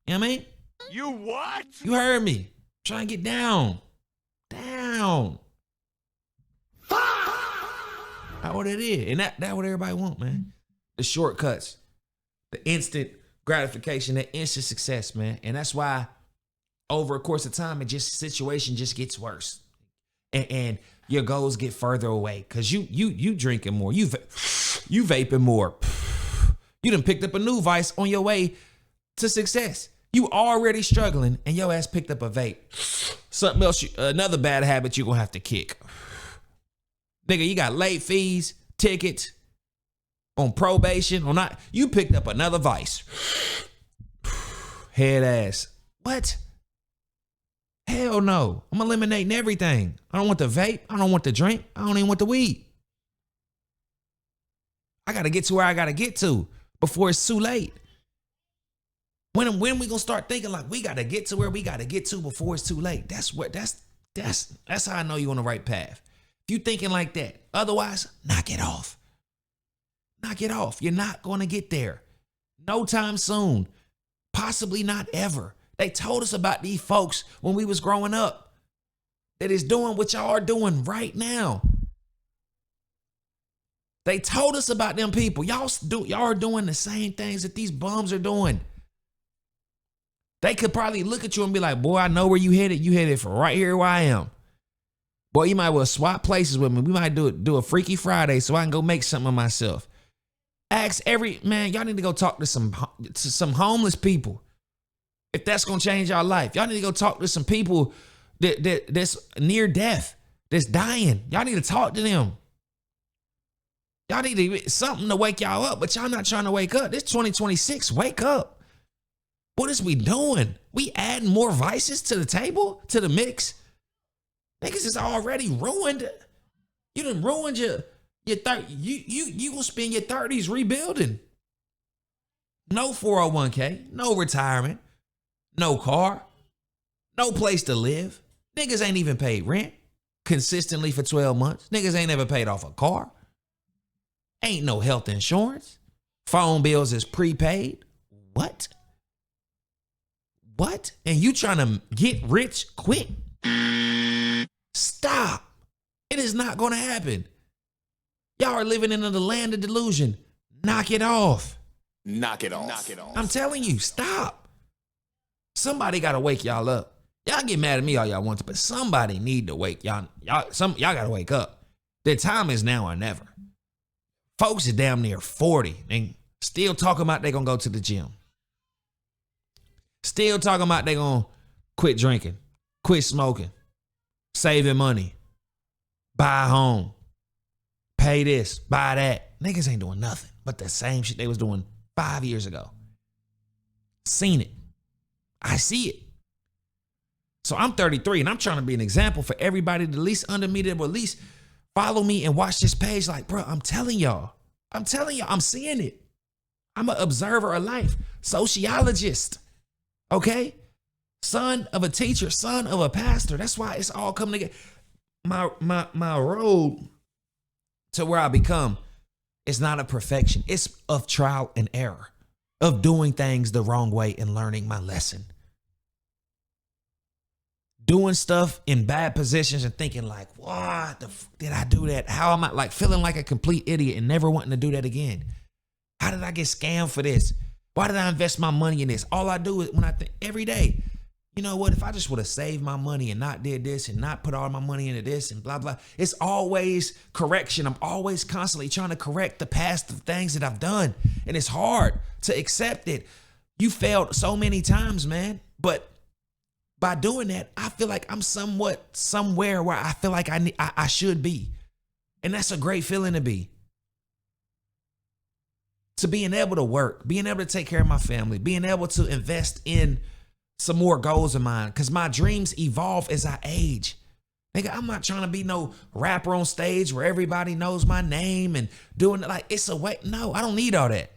You know what I mean? You what? You heard me. I'm trying to get down. Down. That's what it is. And that's what everybody want, man. The shortcuts. The instant gratification. The instant success, man. And that's why over a course of time, situation just gets worse. And your goals get further away because you drinking more, you vaping more. You done picked up a new vice on your way to success. You already struggling and your ass picked up a vape. Something else, another bad habit you gonna have to kick. Nigga, you got late fees, tickets, on probation or not. You picked up another vice. Head ass. What? Hell no. I'm eliminating everything. I don't want the vape. I don't want the drink. I don't even want the weed. I got to get to where I got to get to before it's too late. When we going to start thinking like we got to get to where we got to get to before it's too late? That's That's how I know you're on the right path. If you thinking like that, otherwise, knock it off. Knock it off. You're not going to get there. No time soon. Possibly not ever. They told us about these folks when we was growing up that is doing what y'all are doing right now. They told us about them people. Y'all are doing the same things that these bums are doing. They could probably look at you and be like, boy, I know where you headed. You headed for right here where I am. Boy, you might well swap places with me. We might do a Freaky Friday so I can go make something of myself. Ask y'all need to go talk to some homeless people. If that's going to change your life. Y'all need to go talk to some people that's near death, that's dying. Y'all need to talk to them. Y'all need to something to wake y'all up, but y'all not trying to wake up. This 2026, wake up. What is we doing? We adding more vices to the table, to the mix? Niggas is already ruined. You done ruined you gonna spend your 30s rebuilding. No 401k, no retirement, no car, no place to live. Niggas ain't even paid rent consistently for 12 months. Niggas ain't ever paid off a car. Ain't no health insurance. Phone bills is prepaid. What? And you trying to get rich quick? Stop. It is not going to happen. Y'all are living in the land of delusion. Knock it off. Knock it off. I'm telling you, stop. Somebody got to wake y'all up. Y'all get mad at me all y'all want to, but somebody need to wake y'all got to wake up. The time is now or never. Folks are damn near 40 and still talking about they going to go to the gym. Still talking about they going to quit drinking, quit smoking, saving money, buy a home, pay this, buy that. Niggas ain't doing nothing but the same shit they was doing 5 years ago. Seen it. I see it. So I'm 33 and I'm trying to be an example for everybody that at least under me that will at least follow me and watch this page. Like, bro, I'm telling y'all, I'm seeing it. I'm an observer of life, sociologist, okay? Son of a teacher, son of a pastor. That's why it's all coming together. My road to where I become is not a perfection. It's of trial and error, of doing things the wrong way and learning my lesson. Doing stuff in bad positions and thinking like, what did I do that? How am I like feeling like a complete idiot and never wanting to do that again? How did I get scammed for this? Why did I invest my money in this? All I do is when I think every day, you know what? If I just would have saved my money and not did this and not put all my money into this and blah, blah. It's always correction. I'm always constantly trying to correct the past of things that I've done. And it's hard to accept it. You failed so many times, man. But by doing that, I feel like I'm somewhere where I feel like I should be. And that's a great feeling to be. To being able to work, being able to take care of my family, being able to invest in some more goals of mine. Because my dreams evolve as I age. Nigga, I'm not trying to be no rapper on stage where everybody knows my name and doing it like it's a way. No, I don't need all that.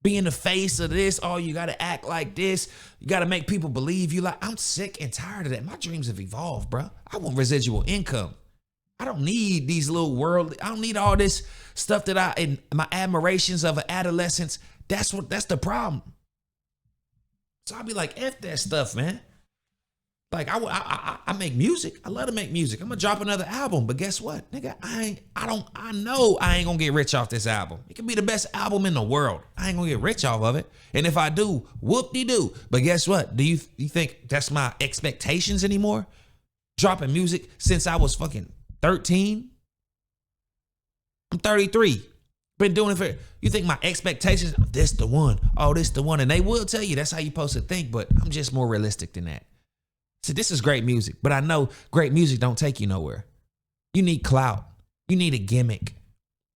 Being the face of this, oh, you got to act like this. You got to make people believe you. Like, I'm sick and tired of that. My dreams have evolved, bro. I want residual income. I don't need these little I don't need all this stuff that in my admirations of an adolescence. That's the problem. So I'll be like, F that stuff, man. Like I make music. I love to make music. I'm gonna drop another album, but guess what, nigga? I know I ain't gonna get rich off this album. It could be the best album in the world. I ain't gonna get rich off of it. And if I do, whoop-de-doo. But guess what? Do you think that's my expectations anymore? Dropping music since I was fucking 13? I'm 33. Been doing it for, you think my expectations, this the one, oh, this the one. And they will tell you that's how you're supposed to think, but I'm just more realistic than that. So this is great music, but I know great music don't take you nowhere. You need clout. You need a gimmick.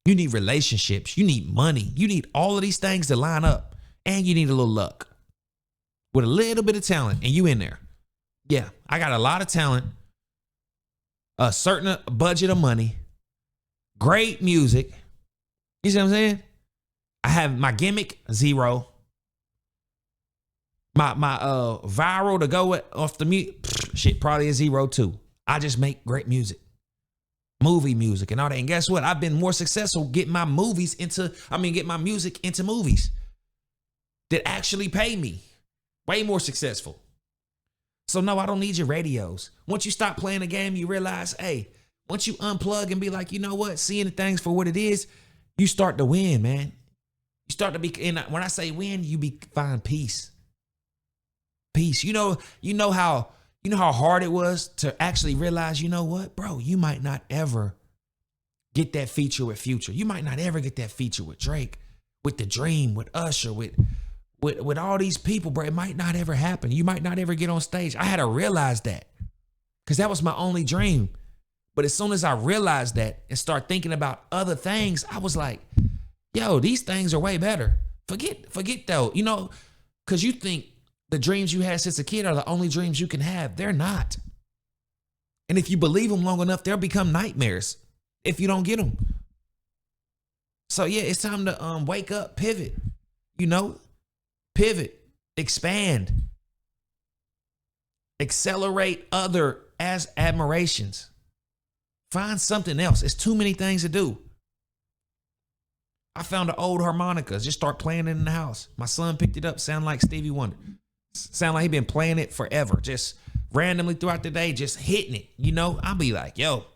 You need relationships. You need money. You need all of these things to line up. And you need a little luck. With a little bit of talent, and you in there. Yeah, I got a lot of talent. A certain budget of money. Great music. You see what I'm saying? I have my gimmick, 0. My viral to go off the mute, shit, probably a 0 too. I just make great music. Movie music and all that. And guess what? I've been more successful getting my music into movies that actually pay me. Way more successful. So no, I don't need your radios. Once you stop playing the game, you realize, hey, once you unplug and be like, you know what, seeing the things for what it is, you start to win, man. You start to be, and when I say win, find peace. Peace. You know how hard it was to actually realize, you know what, bro, you might not ever get that feature with Future. You might not ever get that feature with Drake, with The Dream, with Usher, with all these people, bro. It might not ever happen. You might not ever get on stage. I had to realize that because that was my only dream. But as soon as I realized that and start thinking about other things, I was like, yo, these things are way better. Forget though, because you think the dreams you had since a kid are the only dreams you can have. They're not. And if you believe them long enough, they'll become nightmares if you don't get them. So yeah, it's time to wake up, pivot, pivot, expand, accelerate other as admirations. Find something else. It's too many things to do. I found an old harmonica. Just start playing it in the house. My son picked it up. Sound like Stevie Wonder. Sound like he been playing it forever. Just randomly throughout the day, just hitting it. I'll be like, yo,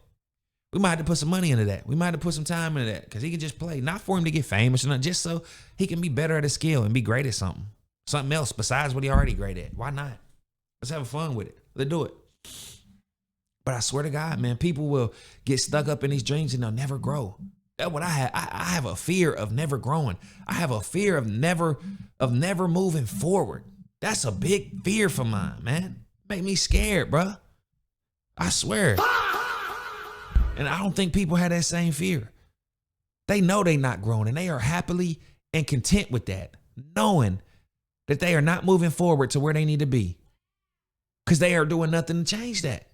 we might have to put some money into that. We might have to put some time into that because he can just play. Not for him to get famous or nothing, just so he can be better at a skill and be great at something. Something else besides what he already great at. Why not? Let's have fun with it. Let's do it. But I swear to God, man, people will get stuck up in these dreams and they'll never grow. That's what I have. I have a fear of never growing. I have a fear of never moving forward. That's a big fear for mine, man. Make me scared, bruh. I swear. And I don't think people have that same fear. They know they not growing and they are happily and content with that, knowing that they are not moving forward to where they need to be because they are doing nothing to change that.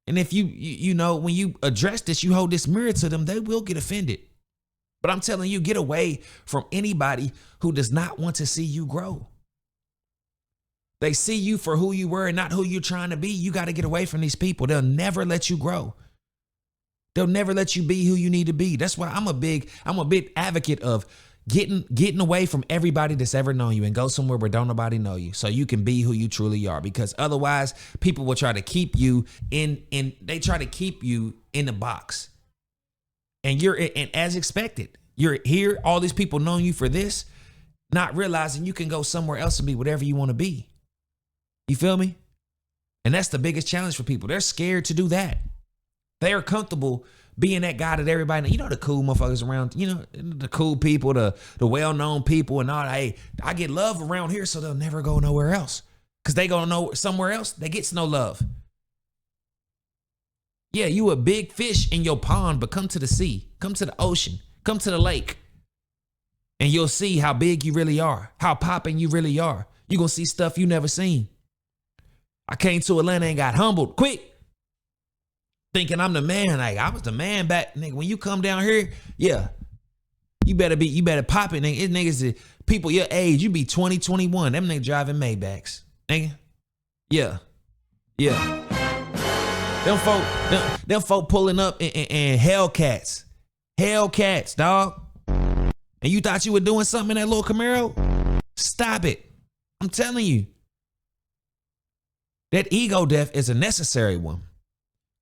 And if when you address this, you hold this mirror to them, they will get offended. But I'm telling you, get away from anybody who does not want to see you grow. They see you for who you were and not who you're trying to be. You got to get away from these people. They'll never let you grow. They'll never let you be who you need to be. That's why I'm a big advocate of getting away from everybody that's ever known you and go somewhere where don't nobody know you so you can be who you truly are, because otherwise people will try to keep you in the box. And and as expected, you're here, all these people knowing you for this, not realizing you can go somewhere else and be whatever you want to be. You feel me? And that's the biggest challenge for people. They're scared to do that. They are comfortable being that guy that everybody, the cool motherfuckers around, the cool people, the well-known people and all that. Hey, I get love around here, so they'll never go nowhere else. Because they gonna know somewhere else, they gets no love. Yeah, you a big fish in your pond, but come to the sea, come to the ocean, come to the lake, and you'll see how big you really are, how popping you really are. You're gonna see stuff you never seen. I came to Atlanta and got humbled quick. Thinking I'm the man. Like, I was the man back, nigga. When you come down here, yeah, you better pop it, nigga. It niggas, people your age, you be 20, 21. Them niggas driving Maybachs, nigga. Yeah. Them folk pulling up in Hellcats. Hellcats, dog. And you thought you were doing something in that little Camaro? Stop it. I'm telling you. That ego death is a necessary one.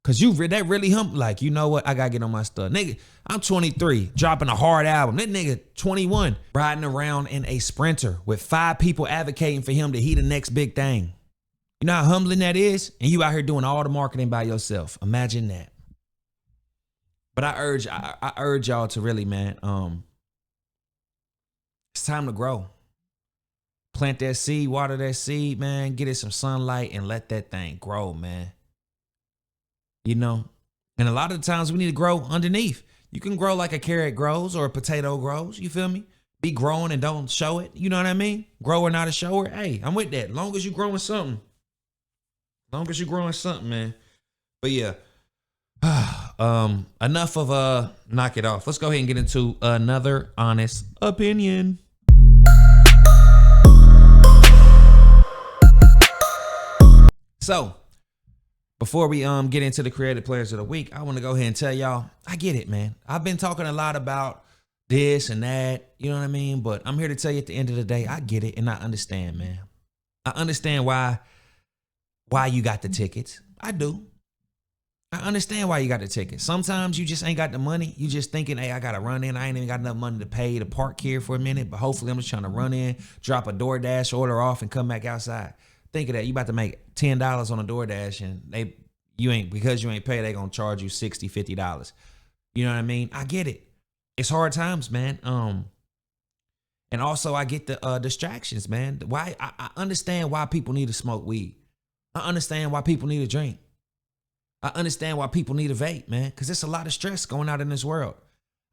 Cause that really like, you know what? I gotta get on my stuff. Nigga, I'm 23, dropping a hard album. That nigga 21, riding around in a Sprinter with 5 people advocating for him to he the next big thing. You know how humbling that is? And you out here doing all the marketing by yourself. Imagine that. But I urge y'all to really, man, it's time to grow. Plant that seed, water that seed, man. Get it some sunlight and let that thing grow, man. And a lot of the times we need to grow underneath. You can grow like a carrot grows or a potato grows. You feel me? Be growing and don't show it. You know what I mean? Grower, not a shower. Hey, I'm with that. Long as you growing something. Man. But yeah. Enough of knock it off. Let's go ahead and get into another honest opinion. So before we get into the creative players of the week, I want to go ahead and tell y'all, I get it, man. I've been talking a lot about this and that, you know what I mean? But I'm here to tell you at the end of the day, I get it and I understand, man. I understand why you got the tickets. I do. I understand why you got the tickets. Sometimes you just ain't got the money. You just thinking, hey, I got to run in. I ain't even got enough money to pay to park here for a minute. But hopefully I'm just trying to run in, drop a DoorDash order off and come back outside. Think of that. You about to make $10 on a DoorDash and because you ain't paid, they going to charge you $60, $50. You know what I mean? I get it. It's hard times, man. And also I get the distractions, man. Why I understand why people need to smoke weed. I understand why people need to drink. I understand why people need to vape, man, because there's a lot of stress going out in this world.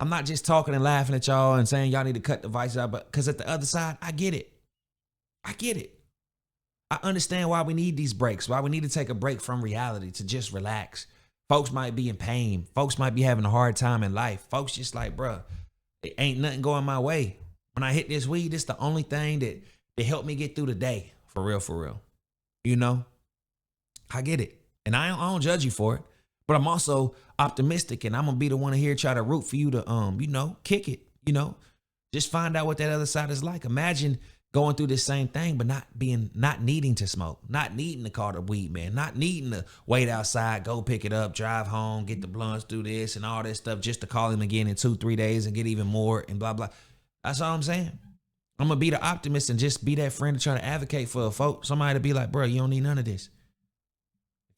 I'm not just talking and laughing at y'all and saying y'all need to cut the vices out, but because at the other side, I get it. I get it. I understand why we need these breaks, why we need to take a break from reality to just relax. Folks might be in pain. Folks might be having a hard time in life. Folks just like, bruh, it ain't nothing going my way. When I hit this weed, it's the only thing that helped me get through the day. For real, for real. You know, I get it. And I don't judge you for it, but I'm also optimistic and I'm going to be the one here try to root for you to, kick it, just find out what that other side is like. Imagine going through this same thing, but not needing to smoke, not needing to call the weed man, not needing to wait outside, go pick it up, drive home, get the blunts, do this and all this stuff just to call him again in 2-3 days and get even more and blah, blah. That's all I'm saying. I'm going to be the optimist and just be that friend to try to advocate for folks. Somebody to be like, bro, you don't need none of this.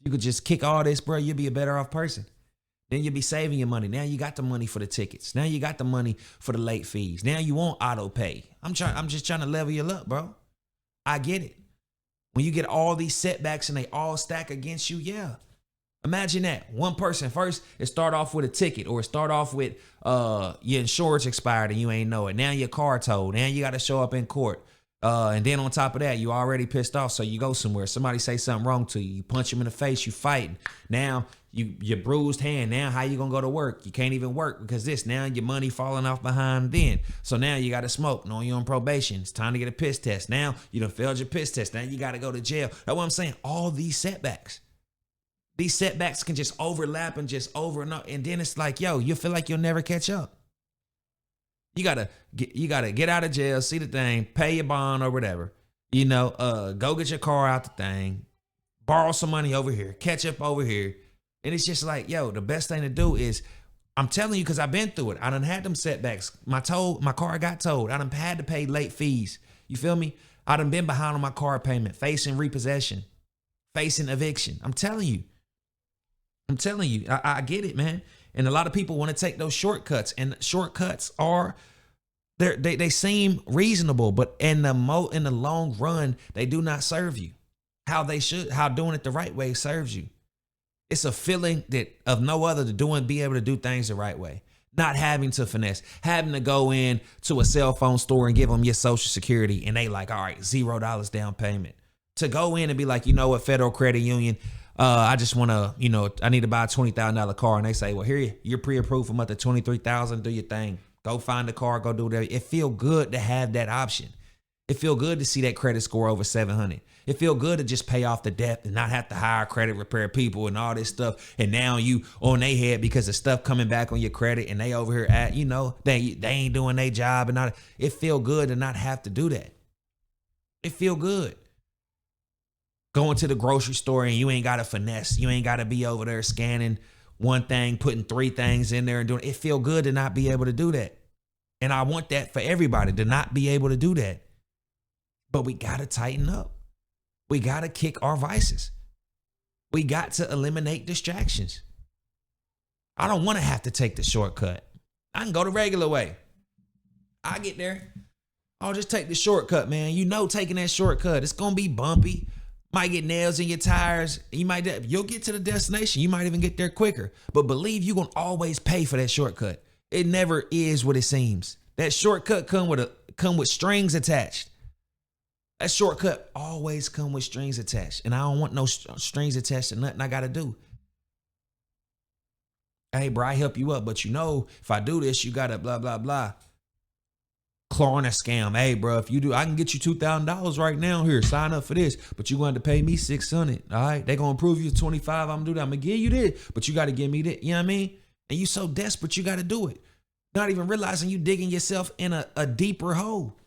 You could just kick all this, bro. You'll be a better off person. Then you'll be saving your money. Now you got the money for the tickets. Now you got the money for the late fees. Now you want Autopay. I'm just trying to level you up, bro. I get it. When you get all these setbacks and they all stack against you, yeah. Imagine that. One person first, it start off with a ticket or it start off with your insurance expired and you ain't know it. Now your car towed. Now you got to show up in court. And then on top of that, you already pissed off. So you go somewhere. Somebody say something wrong to you. You punch them in the face. You fighting. Now your bruised hand. Now how you going to go to work? You can't even work because now your money falling off behind then. So now you got to smoke. No, you're on probation. It's time to get a piss test. Now you done failed your piss test. Now you got to go to jail. That's what I'm saying. All these setbacks. These setbacks can just overlap and just over and over. And then it's like, yo, you feel like you'll never catch up. You gotta get out of jail, see the thing, pay your bond or whatever. Go get your car out the thing, borrow some money over here, catch up over here. And it's just like, yo, the best thing to do is, I'm telling you, because I've been through it. I done had them setbacks. My car got towed. I done had to pay late fees. You feel me? I done been behind on my car payment, facing repossession, facing eviction. I'm telling you. I get it, man. And a lot of people want to take those shortcuts, and shortcuts are they seem reasonable, but in the long run, they do not serve you how they should. How doing it the right way serves you. It's a feeling that of no other to be able to do things the right way, not having to finesse, having to go in to a cell phone store and give them your social security, and they like, all right, $0 down payment. To go in and be like, you know what, Federal Credit Union. I just want to, I need to buy a $20,000 car. And they say, well, here, you're pre-approved from up to $23,000. Do your thing. Go find a car. Go do whatever. It feel good to have that option. It feel good to see that credit score over 700. It feel good to just pay off the debt and not have to hire credit repair people and all this stuff. And now you on their head because of stuff coming back on your credit and they over here at, they ain't doing their job and all that. It feel good to not have to do that. It feel good. Going to the grocery store and you ain't got to finesse. You ain't got to be over there scanning one thing, putting 3 things in there and doing it. It feel good to not be able to do that. And I want that for everybody, to not be able to do that. But we got to tighten up. We got to kick our vices. We got to eliminate distractions. I don't want to have to take the shortcut. I can go the regular way. I get there. I'll just take the shortcut, man. Taking that shortcut, it's going to be bumpy. Might get nails in your tires. You'll get to the destination. You might even get there quicker. But believe you're going to always pay for that shortcut. It never is what it seems. That shortcut come with strings attached. That shortcut always come with strings attached. And I don't want no strings attached to nothing I got to do. Hey, bro, I help you up. But if I do this, you got to blah, blah, blah. Klarna scam. Hey, bro, if you do, I can get you $2,000 right now. Here, sign up for this, but you're going to pay me $600. All right, they're going to approve you 25. I'm going to do that. I'm going to give you this, but you got to give me that. You know what I mean? And you so desperate, you got to do it. Not even realizing you digging yourself in a deeper hole.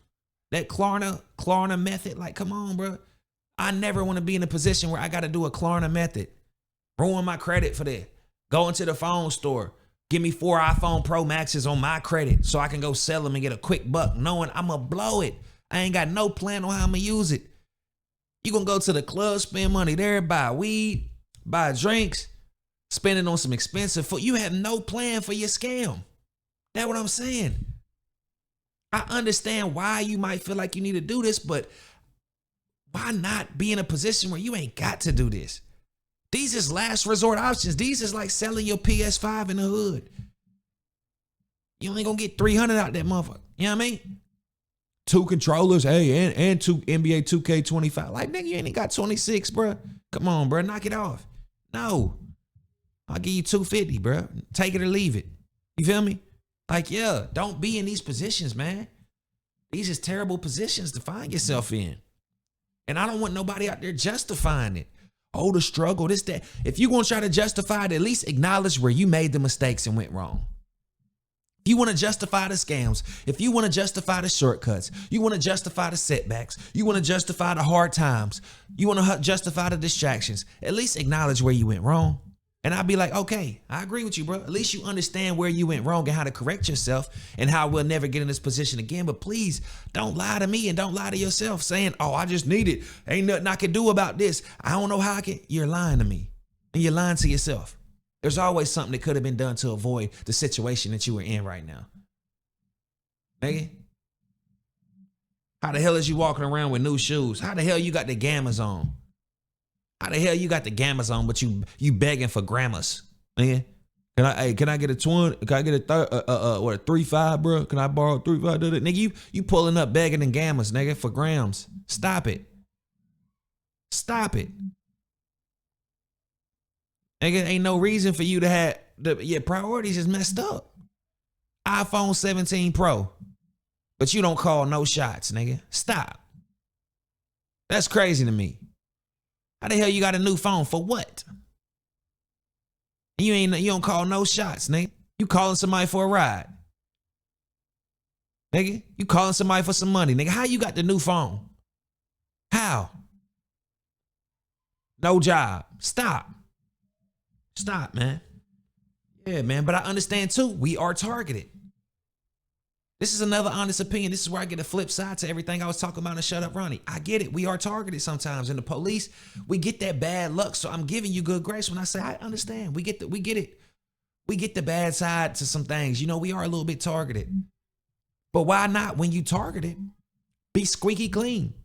That Klarna method, like, come on, bro. I never want to be in a position where I got to do a Klarna method. Ruin my credit for that. Go into the phone store. Give me 4 iPhone Pro Maxes on my credit so I can go sell them and get a quick buck knowing I'm going to blow it. I ain't got no plan on how I'm going to use it. You going to go to the club, spend money there, buy weed, buy drinks, spend it on some expensive food. You have no plan for your scam. That's what I'm saying. I understand why you might feel like you need to do this, but why not be in a position where you ain't got to do this? These is last resort options. These is like selling your PS5 in the hood. You only gonna get 300 out that motherfucker. You know what I mean? 2 controllers, hey, and 2 NBA 2K25. Like, nigga, you ain't got 26, bro. Come on, bro, knock it off. No, I'll give you 250, bro. Take it or leave it. You feel me? Like, yeah, don't be in these positions, man. These is terrible positions to find yourself in. And I don't want nobody out there justifying it. Oh, the struggle, this, that. If you're going to try to justify it, at least acknowledge where you made the mistakes and went wrong. If you want to justify the scams, if you want to justify the shortcuts, you want to justify the setbacks, you want to justify the hard times, you want to justify the distractions, at least acknowledge where you went wrong. And I'll be like, okay, I agree with you, bro. At least you understand where you went wrong and how to correct yourself and how we'll never get in this position again. But please don't lie to me and don't lie to yourself saying, oh, I just need it. Ain't nothing I can do about this. I don't know how I can. You're lying to me and you're lying to yourself. There's always something that could have been done to avoid the situation that you were in right now. Nigga, how the hell is you walking around with new shoes? How the hell you got the Gammas on? How the hell you got the Gammas on, but you begging for grams, nigga? Can I get a twin? Can I get a 3.5, bro? Can I borrow 3.5? Nigga, you pulling up begging in Gammas, nigga, for grams. Stop it. Stop it. Nigga, ain't no reason for you to have your priorities is messed up. iPhone 17 Pro, but you don't call no shots, nigga. Stop. That's crazy to me. How the hell you got a new phone for what? You don't call no shots, nigga. You calling somebody for a ride. Nigga, you calling somebody for some money, nigga. How you got the new phone? How? No job. Stop. Stop, man. Yeah, man, but I understand too, we are targeted. This is another honest opinion. This is where I get a flip side to everything I was talking about in Shut Up, Ronnie. I get it. We are targeted sometimes. And the police, we get that bad luck. So I'm giving you good grace when I say, I understand. We get it. We get the bad side to some things. You know, we are a little bit targeted. But why not, when you targeted, be squeaky clean?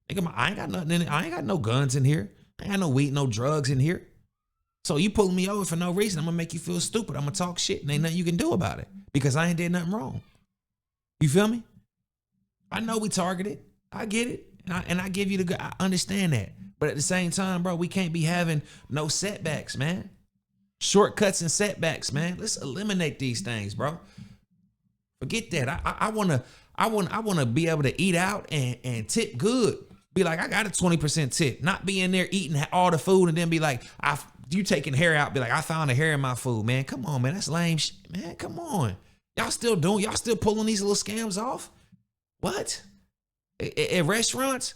Nigga, I ain't got nothing in it. I ain't got no guns in here. I ain't got no weed, no drugs in here. So you pulling me over for no reason. I'm going to make you feel stupid. I'm going to talk shit and ain't nothing you can do about it because I ain't did nothing wrong. You feel me? I know we targeted. I get it. And I give you the good. I understand that. But at the same time, bro, we can't be having no setbacks, man. Shortcuts and setbacks, man. Let's eliminate these things, bro. Forget that. I wanna be able to eat out and tip good. Be like, I got a 20% tip. Not be in there eating all the food and then be like, you taking hair out, be like, I found a hair in my food, man. Come on, man. That's lame shit, man. Come on. Y'all still pulling these little scams off? What? At restaurants,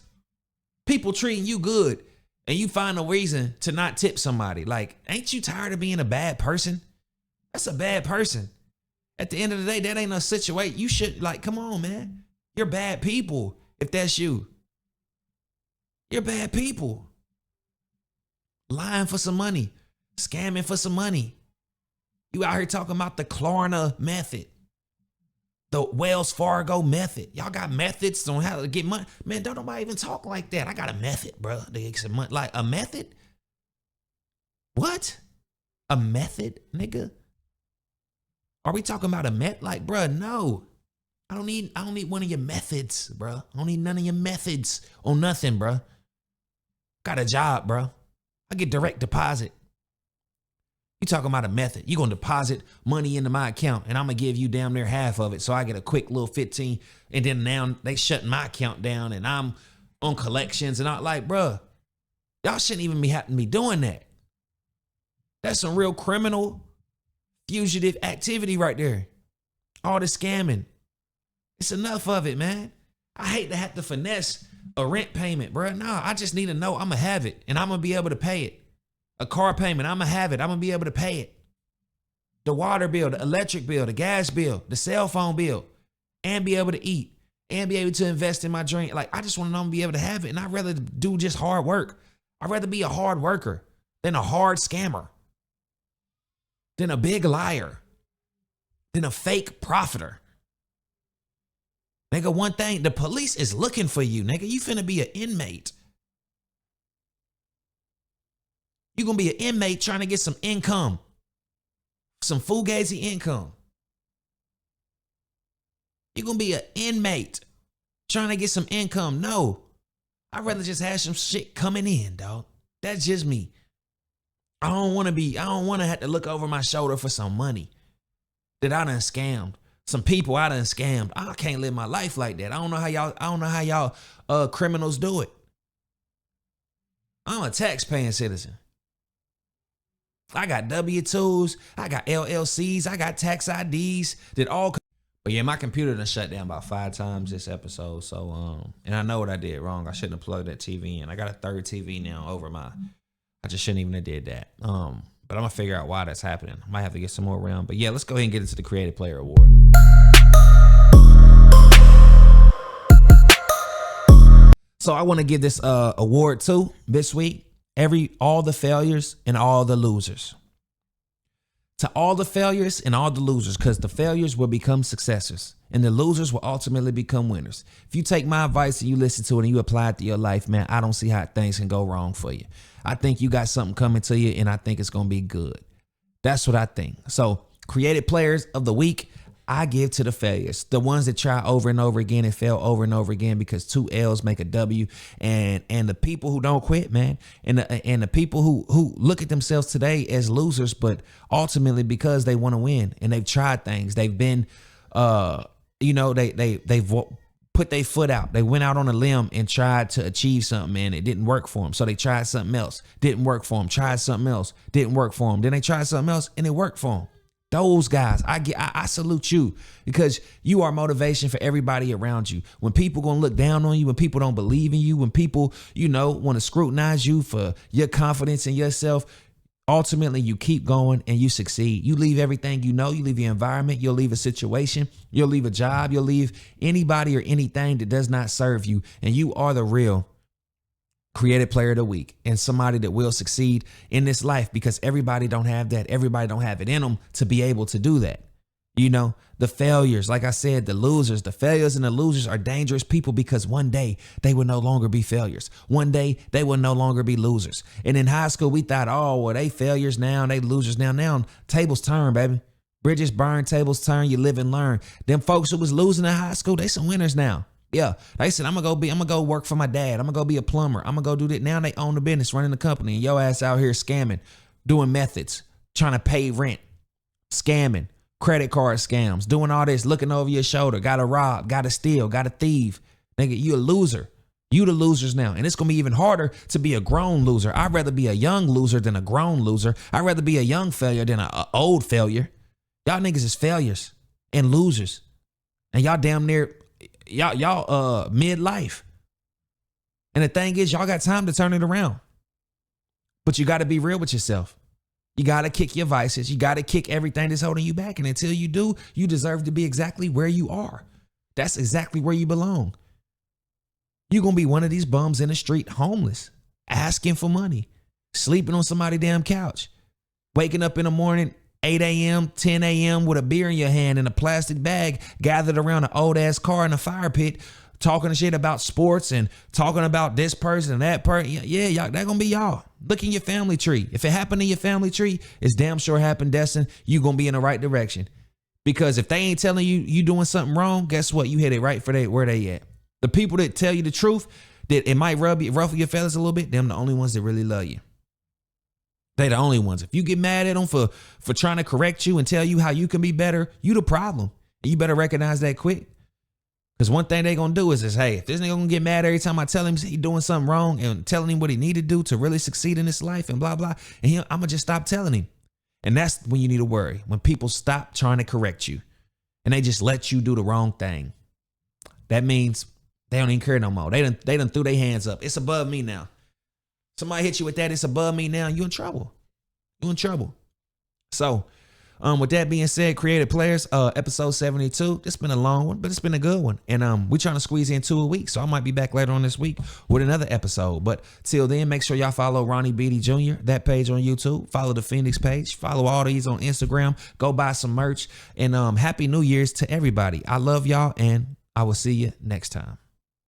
people treating you good and you find a reason to not tip somebody. Like, ain't you tired of being a bad person? That's a bad person. At the end of the day, that ain't a situation. You should, like, come on, man. You're bad people if that's you. You're bad people. Lying for some money. Scamming for some money. You out here talking about the Klarna method. The Wells Fargo method. Y'all got methods on how to get money. Man, don't nobody even talk like that. I got a method, bro. To get some money. Like a method? What? A method, nigga? Are we talking about a method? Like, bro, no. I don't need one of your methods, bro. I don't need none of your methods on nothing, bro. Got a job, bro. I get direct deposit. You talking about a method. You going to deposit money into my account and I'm going to give you damn near half of it. So I get a quick little 15. And then now they shutting my account down and I'm on collections and I'm like, bruh, y'all shouldn't even be having to be doing that. That's some real criminal, fugitive activity right there. All the scamming. It's enough of it, man. I hate to have to finesse a rent payment, bruh. Nah, I just need to know I'm going to have it and I'm going to be able to pay it. A car payment, I'm going to have it. I'm going to be able to pay it. The water bill, the electric bill, the gas bill, the cell phone bill, and be able to eat and be able to invest in my drink. Like, I just want to know I'm going to be able to have it. And I'd rather do just hard work. I'd rather be a hard worker than a hard scammer, than a big liar, than a fake profiter. Nigga, one thing, the police is looking for you, nigga. You finna be an inmate. You gonna be an inmate trying to get some income, some fugazi income. You gonna be an inmate trying to get some income. No, I'd rather just have some shit coming in, dog. That's just me. I don't want to have to look over my shoulder for some money that I done scammed. Some people I done scammed. I can't live my life like that. I don't know how y'all criminals do it. I'm a tax-paying citizen. I got W-2s, I got LLCs, I got tax IDs that all. But yeah, my computer done shut down about 5 times this episode. So and I know what I did wrong. I shouldn't have plugged that TV in. I got a third TV now over my. I just shouldn't even have did that. But I'm gonna figure out why that's happening. I might have to get some more around. But yeah, let's go ahead and get into the Creative Player Award. So I want to give this award to this week. All the failures and all the losers. To all the failures and all the losers, because the failures will become successors and the losers will ultimately become winners. If you take my advice and you listen to it and you apply it to your life, man, I don't see how things can go wrong for you. I think you got something coming to you and I think it's going to be good. That's what I think. So creative players of the week, I give to the failures, the ones that try over and over again and fail over and over again, because 2 L's make a W, and the people who don't quit, man, and the people who look at themselves today as losers, but ultimately because they want to win and they've tried things, they've been, they've put their foot out, they went out on a limb and tried to achieve something, and it didn't work for them, so they tried something else, didn't work for them, tried something else, didn't work for them, then they tried something else and it worked for them. Those guys, I salute you, because you are motivation for everybody around you. When people gonna look down on you, when people don't believe in you, when people, want to scrutinize you for your confidence in yourself, ultimately you keep going and you succeed. You leave everything you leave your environment, you'll leave a situation, you'll leave a job, you'll leave anybody or anything that does not serve you, and you are the real creative player of the week and somebody that will succeed in this life, because everybody don't have that. Everybody don't have it in them to be able to do that. The failures, like I said, the failures and the losers are dangerous people, because one day they will no longer be failures. One day they will no longer be losers. And in high school, we thought, oh, well, they failures now, they losers now. Now tables turn, baby. Bridges burn, tables turn, you live and learn. Them folks who was losing in high school, they some winners now. Yeah, they said, I'm gonna go work for my dad. I'm gonna go be a plumber. I'm gonna go do that. Now they own the business, running the company, and your ass out here scamming, doing methods, trying to pay rent, scamming, credit card scams, doing all this, looking over your shoulder, gotta rob, gotta steal, gotta thieve. Nigga, you a loser. You the losers now. And it's gonna be even harder to be a grown loser. I'd rather be a young loser than a grown loser. I'd rather be a young failure than an old failure. Y'all niggas is failures and losers. And y'all damn near y'all midlife. And the thing is, y'all got time to turn it around. But you got to be real with yourself. You got to kick your vices. You got to kick everything that's holding you back. And until you do, you deserve to be exactly where you are. That's exactly where you belong. You're going to be one of these bums in the street, homeless, asking for money, sleeping on somebody's damn couch, waking up in the morning, 8 a.m., 10 a.m. with a beer in your hand and a plastic bag, gathered around an old ass car in a fire pit, talking shit about sports and talking about this person and that person. Yeah, y'all, that gonna be y'all. Look in your family tree. If it happened in your family tree, it's damn sure happened, Destin. You gonna be in the right direction. Because if they ain't telling you doing something wrong, guess what? You hit it right for where they at. The people that tell you the truth, that it might ruffle your feathers a little bit, them the only ones that really love you. They the only ones. If you get mad at them for trying to correct you and tell you how you can be better, you the problem. And you better recognize that quick. Because one thing they going to do is, hey, if this nigga going to get mad every time I tell him he doing something wrong and telling him what he need to do to really succeed in his life and blah, blah, and I'm going to just stop telling him. And that's when you need to worry. When people stop trying to correct you and they just let you do the wrong thing. That means they don't even care no more. They done threw their hands up. It's above me now. Somebody hit you with that, it's above me now. You in trouble. You in trouble. So, with that being said, Creative Players, episode 72. It's been a long one, but it's been a good one. And we're trying to squeeze in 2 a week. So I might be back later on this week with another episode. But till then, make sure y'all follow Ronnie Beatty Jr., that page on YouTube. Follow the Phoenix page. Follow all these on Instagram. Go buy some merch. And Happy New Year's to everybody. I love y'all, and I will see you next time.